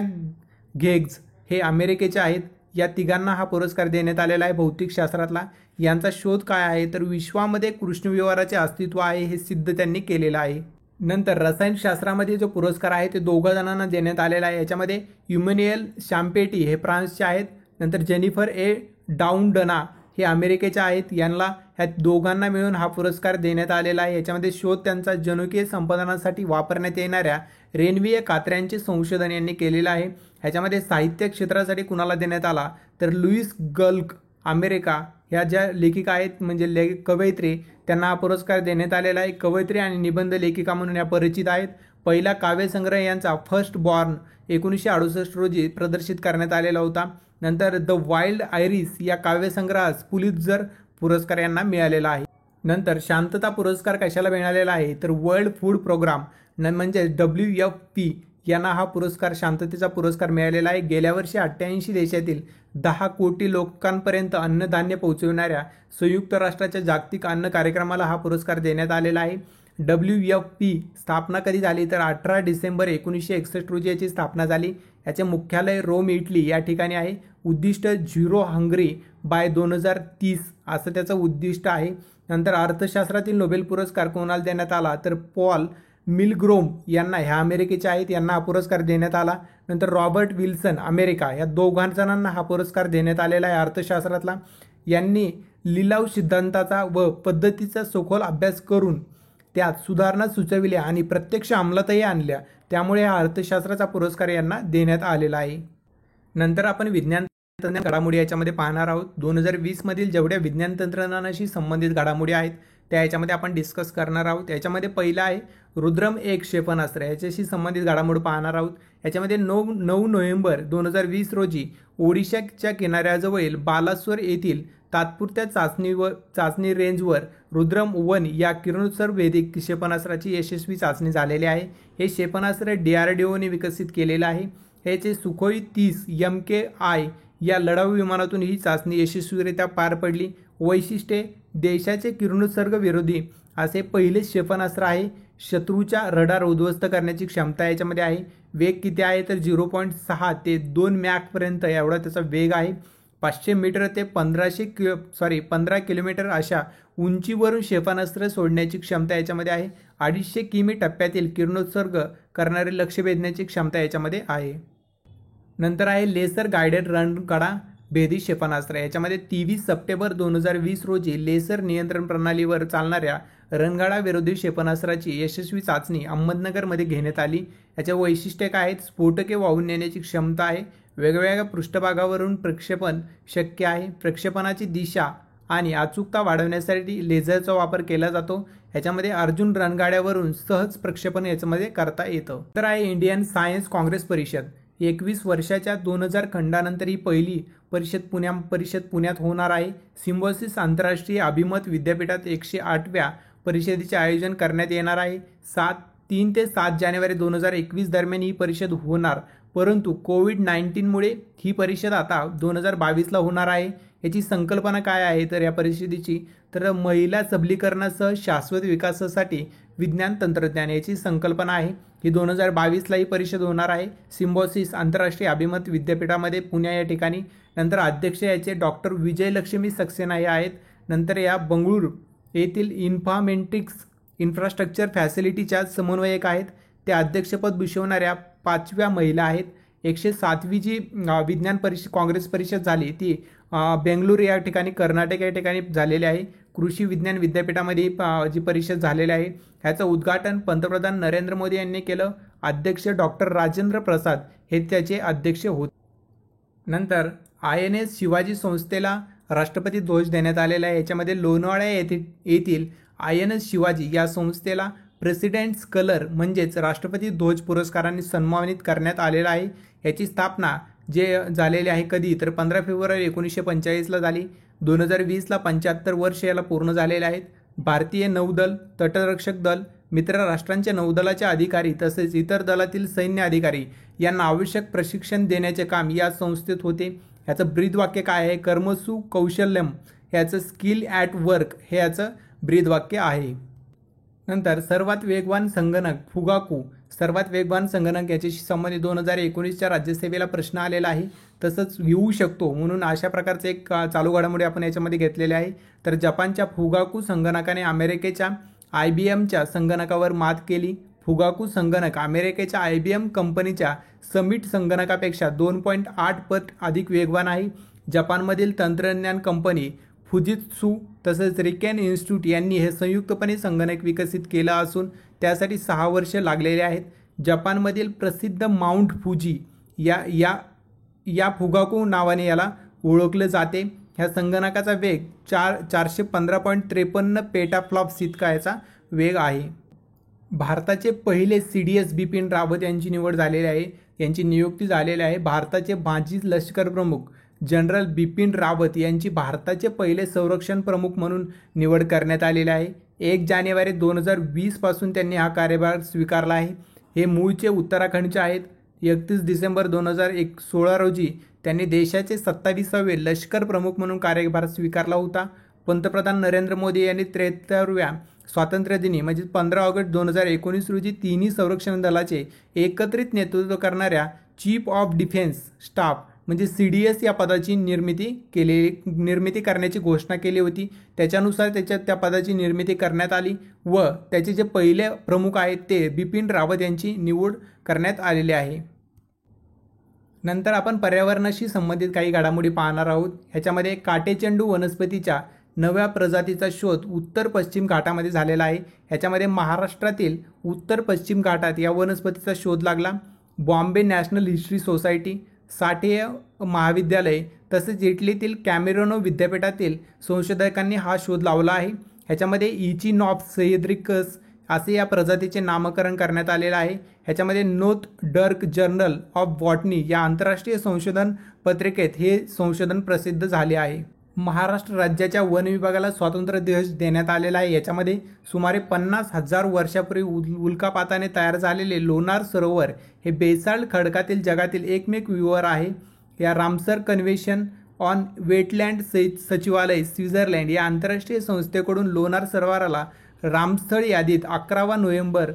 घेग्ज हे अमेरिकेचे आहेत. या तिघांना हा पुरस्कार देण्यात आलेला आहे भौतिकशास्त्रातला. यांचा शोध काय आहे तर विश्वामध्ये कृष्णविवराचे अस्तित्व आहे हे सिद्ध त्यांनी केलेलं आहे. नंतर रसायनशास्त्रामध्ये जो पुरस्कार आहे ते 2 जणांना देण्यात आलेला आहे. याच्यामध्ये इमॅन्युएल शाम्पेटी हे फ्रान्सचे आहेत, नंतर जेनिफर ए डाउनडना हे अमेरिकेचे आहेत. यांना ह्या दोघांना मिळून हा पुरस्कार देण्यात आलेला आहे. याच्यामध्ये शोध त्यांचा जनुकीय संपादनासाठी वापरण्यात येणाऱ्या रेणवीय कात्र्यांचे संशोधन यांनी केलेलं आहे. ह्याच्यामध्ये साहित्य क्षेत्रासाठी कुणाला देण्यात आला तर लुईस गल्क अमेरिका ह्या ज्या लेखिका आहेत म्हणजे कवयित्री त्यांना हा पुरस्कार देण्यात आलेला आहे. कवयित्री आणि निबंध लेखिका म्हणून या परिचित आहेत. पहिला काव्यसंग्रह यांचा फर्स्ट बॉर्न 1968 रोजी प्रदर्शित करण्यात आलेला होता. नंतर द वाईल्ड आयरिस या काव्यसंग्रहास पुलित्झर पुरस्कार यांना मिळालेला आहे. नंतर शांतता पुरस्कार कशाला मिळालेला आहे तर वर्ल्ड फूड प्रोग्राम म्हणजे WFP यांना हा पुरस्कार शांततेचा पुरस्कार मिळालेला आहे। गेल्या वर्षी 88 देशातील 10 कोटी लोकांपर्यंत अन्नधान्य पोहोचविणाऱ्या संयुक्त राष्ट्राच्या जागतिक अन्न कार्यक्रमाला हा पुरस्कार देण्यात आलेला आहे। WFP स्थापना कधी झाली तर 18 डिसेंबर 1961 रोजी याची स्थापना झाली। याचे मुख्यालय रोम इटली या ठिकाणी आहे। उद्दिष्ट झिरो हंगरी बाय 2030 असं त्याचं उद्दिष्ट आहे। नंतर अर्थशास्त्रातील नोबेल पुरस्कार कोणाला देण्यात आला तर पॉल मिलग्रोम यांना, ह्या अमेरिकेचे आहेत, यांना हा पुरस्कार देण्यात आला। नंतर रॉबर्ट विल्सन अमेरिका, या दोघां जणांना हा पुरस्कार देण्यात आलेला आहे अर्थशास्त्रातला। यांनी लिलाव सिद्धांताचा व पद्धतीचा सखोल अभ्यास करून त्यात सुधारणा सुचविल्या आणि प्रत्यक्ष अंमलातही आणल्या, त्यामुळे हा अर्थशास्त्राचा पुरस्कार यांना देण्यात आलेला आहे। नंतर आपण विज्ञान तंत्रज्ञान घडामोडी याच्यामध्ये पाहणार आहोत। 2020 मधील जेवढ्या विज्ञान तंत्रज्ञानाशी संबंधित घडामोडी आहेत त्या याच्यामध्ये आपण डिस्कस करणार आहोत। याच्यामध्ये पहिला आहे रुद्रम 1 क्षेपणास्त्र, याच्याशी संबंधित घडामोडी पाहणार आहोत। याच्यामध्ये 9 नोव्हेंबर 2020 रोजी ओडिशाच्या किनाऱ्याजवळील बालासोर येथील तात्पुरत्या चाचणी रेंजवर रुद्रम 1 या किरणोत्सर्गवेधी क्षेपणास्त्राची यशस्वी चाचणी झालेली आहे। हे क्षेपणास्त्र DRDOने विकसित केलेलं आहे। याचे सुखोई 30 MKI या लढाऊ विमानातून ही चाचणी यशस्वीरित्या पार पडली। वैशिष्ट्ये, देशाचे किरणोत्सर्ग विरोधी असे पहिले क्षेपणास्त्र आहे। शत्रूच्या रडार उद्ध्वस्त करण्याची क्षमता याच्यामध्ये आहे। वेग किती आहे तर 0.6 ते 2 मॅकपर्यंत एवढा त्याचा वेग आहे। 500 मीटर ते 15 किलोमीटर अशा उंचीवरून क्षेपणास्त्र सोडण्याची क्षमता याच्यामध्ये आहे। 250 किमी टप्प्यातील किरणोत्सर्ग करणारे लक्ष्य भेदण्याची क्षमता याच्यामध्ये आहे। नंतर आहे लेसर गायडेड रणगाडा भेदी क्षेपणास्त्र। याच्यामध्ये 23 सप्टेंबर 2020 रोजी लेसर नियंत्रण प्रणालीवर चालणाऱ्या रणगाडा विरोधी क्षेपणास्त्राची यशस्वी चाचणी अहमदनगरमध्ये घेण्यात आली। याचे वैशिष्ट्ये काय आहेत? स्फोटके वाहून नेण्याची क्षमता आहे। वेगवेगळ्या पृष्ठभागावरून प्रक्षेपण शक्य आहे। प्रक्षेपणाची दिशा आणि अचूकता वाढवण्यासाठी लेझरचा वापर केला जातो। याच्यामध्ये अर्जुन रणगाड्यावरून सहज प्रक्षेपण याच्यामध्ये करता येतं। तर आहे इंडियन सायन्स काँग्रेस परिषद। 21 वर्षाच्या 2000 खंडानंतर ही पहिली परिषद पुण्यात होणार आहे। सिम्बॉसिस आंतरराष्ट्रीय अभिमत विद्यापीठात 108व्या परिषदेचे आयोजन करण्यात येणार आहे। 3 ते 7 जानेवारी 2021 दरम्यान ही परिषद होणार, परंतु कोविड-19मुळे ही परिषद आता 2022ला होणार आहे। याची संकल्पना काय आहे तर या परिषदेची तर महिला सबलीकरणासह शाश्वत विकासासाठी विज्ञान तंत्रज्ञान याची संकल्पना आहे। ही 2022ला ही परिषद होणार आहे सिम्बॉसिस आंतरराष्ट्रीय अभिमत विद्यापीठामध्ये पुणे या ठिकाणी। नंतर अध्यक्ष याचे डॉक्टर विजयलक्ष्मी सक्सेना हे आहेत। नंतर या बंगळुरू येथील इन्फॉर्मेटिक्स इन्फ्रास्ट्रक्चर फॅसिलिटीच्या समन्वयक आहेत। त्या अध्यक्षपद भूषवणाऱ्या 5व्या महिला आहेत। 107वी जी विज्ञान काँग्रेस परिषद झाली ती बेंगळुरू या ठिकाणी कर्नाटक या ठिकाणी झालेली आहे। कृषी विज्ञान विद्यापीठामध्ये जी परिषद झालेली आहे ह्याचं उद्घाटन पंतप्रधान नरेंद्र मोदी यांनी केलं। अध्यक्ष डॉक्टर राजेंद्र प्रसाद हे त्याचे अध्यक्ष होते। नंतर INS शिवाजी संस्थेला राष्ट्रपती ध्वज देण्यात आलेला आहे। याच्यामध्ये लोणावळा येथील INS शिवाजी या संस्थेला प्रेसिडेंट्स कलर म्हणजेच राष्ट्रपती ध्वज पुरस्काराने सन्मानित करण्यात आलेला आहे। याची स्थापना जे झालेली आहे कधी तर 15 फेब्रुवारी 1945ला झाली। 2020ला 75 वर्ष याला पूर्ण झालेले आहेत। भारतीय नौदल, तटरक्षक दल, मित्र राष्ट्रांच्या नौदलाचे अधिकारी तसेच इतर दलातील सैन्य अधिकारी यांना आवश्यक प्रशिक्षण देण्याचे काम या संस्थेत होते। याचं ब्रीदवाक्य काय आहे? कर्मसु कौशल्यम, याचं स्किल ॲट वर्क हे याचं ब्रीदवाक्य आहे। नंतर सर्वात वेगवान संगणक फुगाकू, सर्वात वेगवान संगणक याच्याशी संबंधित 2019च्या राज्यसेवेला प्रश्न आलेला आहे, तसंच येऊ शकतो म्हणून अशा प्रकारचे एक चालू घडामोडी आपण याच्यामध्ये घेतलेले आहे। तर जपानच्या फुगाकू संगणकाने अमेरिकेच्या IBMच्या संगणकावर मात केली। फुगाकू संगणक अमेरिकेच्या IBM कंपनीच्या समिट संगणकापेक्षा 2.8 पट अधिक वेगवान आहे। जपानमधील तंत्रज्ञान कंपनी फुजित्सू तसेच रिकेन इन्स्टिट्यूट यांनी हे संयुक्तपणे संगणक विकसित केला असून त्यासाठी 6 वर्ष लागलेले आहेत। जपानमधील प्रसिद्ध माउंट फुजी या फुगाकू नावाने याला ओळखले जाते। ह्या संगणकाचा वेग 415.53 पेटाफ्लॉप्स इतका याचा वेग आहे। भारताचे पहिले CDS बिपिन रावत यांची निवड झालेली आहे, यांची नियुक्ती झालेली आहे। भारताचे माजी लष्कर प्रमुख जनरल बिपिन रावत यांची भारताचे पहिले संरक्षण प्रमुख म्हणून निवड करण्यात आलेली आहे। 1 जानेवारी 2020 पासून त्यांनी हा कार्यभार स्वीकारला आहे। हे मूळचे उत्तराखंडचे आहेत. 31 डिसेंबर 2016 रोजी त्यांनी देशाचे 27वे लष्कर प्रमुख म्हणून कार्यभार स्वीकारला होता. पंतप्रधान नरेंद्र मोदी यांनी 73व्या स्वातंत्र्य दिनी म्हणजे 15 ऑगस्ट 2019 रोजी तिन्ही संरक्षण दलाचे एकत्रित नेतृत्व करणाऱ्या चीफ ऑफ डिफेन्स स्टाफ म्हणजे CDS या पदाची निर्मिती करण्याची घोषणा केली होती. त्याच्यानुसार त्या पदाची निर्मिती करण्यात आली व त्याचे जे पहिले प्रमुख आहेत ते बिपिन रावत यांची निवड करण्यात आलेली आहे. नंतर आपण पर्यावरणाशी संबंधित काही घडामोडी पाहणार आहोत. ह्याच्यामध्ये काटेचेंडू वनस्पतीच्या नव्या प्रजातीचा शोध उत्तर पश्चिम घाटामध्ये झालेला आहे. ह्याच्यामध्ये महाराष्ट्रातील उत्तर पश्चिम घाटात या वनस्पतीचा शोध लागला. बॉम्बे नॅशनल हिस्ट्री सोसायटी, साठे महाविद्यालय तसेच इटलीतील कॅमेरोनो विद्यापीठातील संशोधकांनी हा शोध लावला आहे. ह्याच्यामध्ये इचिनॉप्स सह्याद्रिकस असे या प्रजातीचे नामकरण करण्यात आलेलं आहे. ह्याच्यामध्ये नोर्थ डर्क जर्नल ऑफ बॉटनी या आंतरराष्ट्रीय संशोधन पत्रिकेत हे संशोधन प्रसिद्ध झाले आहे. महाराष्ट्र राज्याच्या वन विभागाला स्वातंत्र्य दिवस देण्यात आलेला आहे. याच्यामध्ये सुमारे 50,000 वर्षापूर्वी उल्कापाताने तयार झालेले लोणार सरोवर हे बेसाल्ट खडकातील जगातील एकमेव विवर आहे. या रामसर कन्व्हेन्शन ऑन वेटलँड सचिवालय स्वित्झर्लंड या आंतरराष्ट्रीय संस्थेकडून लोणार सरोवराला रामस्थळ यादीत 11 नोव्हेंबर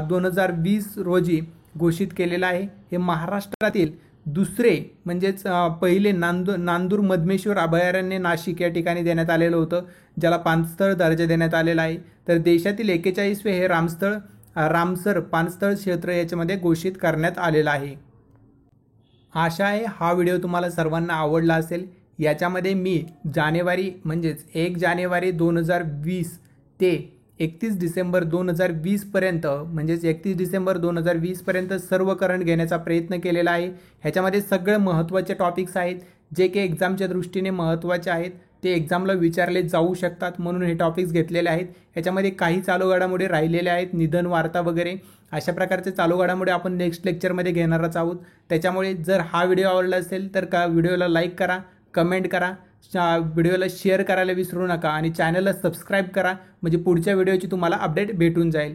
2020 रोजी घोषित केलेलं आहे. हे महाराष्ट्रातील दुसरे म्हणजेच पहिले नांदूर मधमेश्वर अभयारण्य नाशिक या ठिकाणी देण्यात आलेलं होतं, ज्याला पाणस्थळ दर्जा देण्यात आलेला आहे. तर देशातील 41वे हे रामसर पाणस्थळ क्षेत्र याच्यामध्ये घोषित करण्यात आलेलं आहे. आशा आहे हा व्हिडिओ तुम्हाला सर्वांना आवडला असेल. याच्यामध्ये मी जानेवारी म्हणजेच 1 जानेवारी 2020 ते 31 डिसेंबर 2020 पर्यंत म्हणजेच 31 डिसेंबर 2020 पर्यंत सर्व करंट घेण्याचा प्रयत्न केलेला आहे. ह्याच्यामध्ये सगळे महत्त्वाचे टॉपिक्स आहेत जे की एक्झामच्या दृष्टीने महत्त्वाचे आहेत, ते एक्झामला विचारले जाऊ शकतात म्हणून हे टॉपिक्स घेतलेले आहेत. ह्याच्यामध्ये काही चालू घडामोडी राहिलेल्या आहेत, निधन वार्ता वगैरे अशा प्रकारचे चालू घडामोडी आपण नेक्स्ट लेक्चरमध्ये घेणारच आहोत. त्याच्यामुळे जर हा व्हिडिओ आवडला असेल तर व्हिडिओला लाईक करा, कमेंट करा, व्हिडिओला शेअर करायला विसरू नका आणि चॅनलला सबस्क्राईब करा म्हणजे पुढच्या व्हिडिओची तुम्हाला अपडेट भेटून जाईल.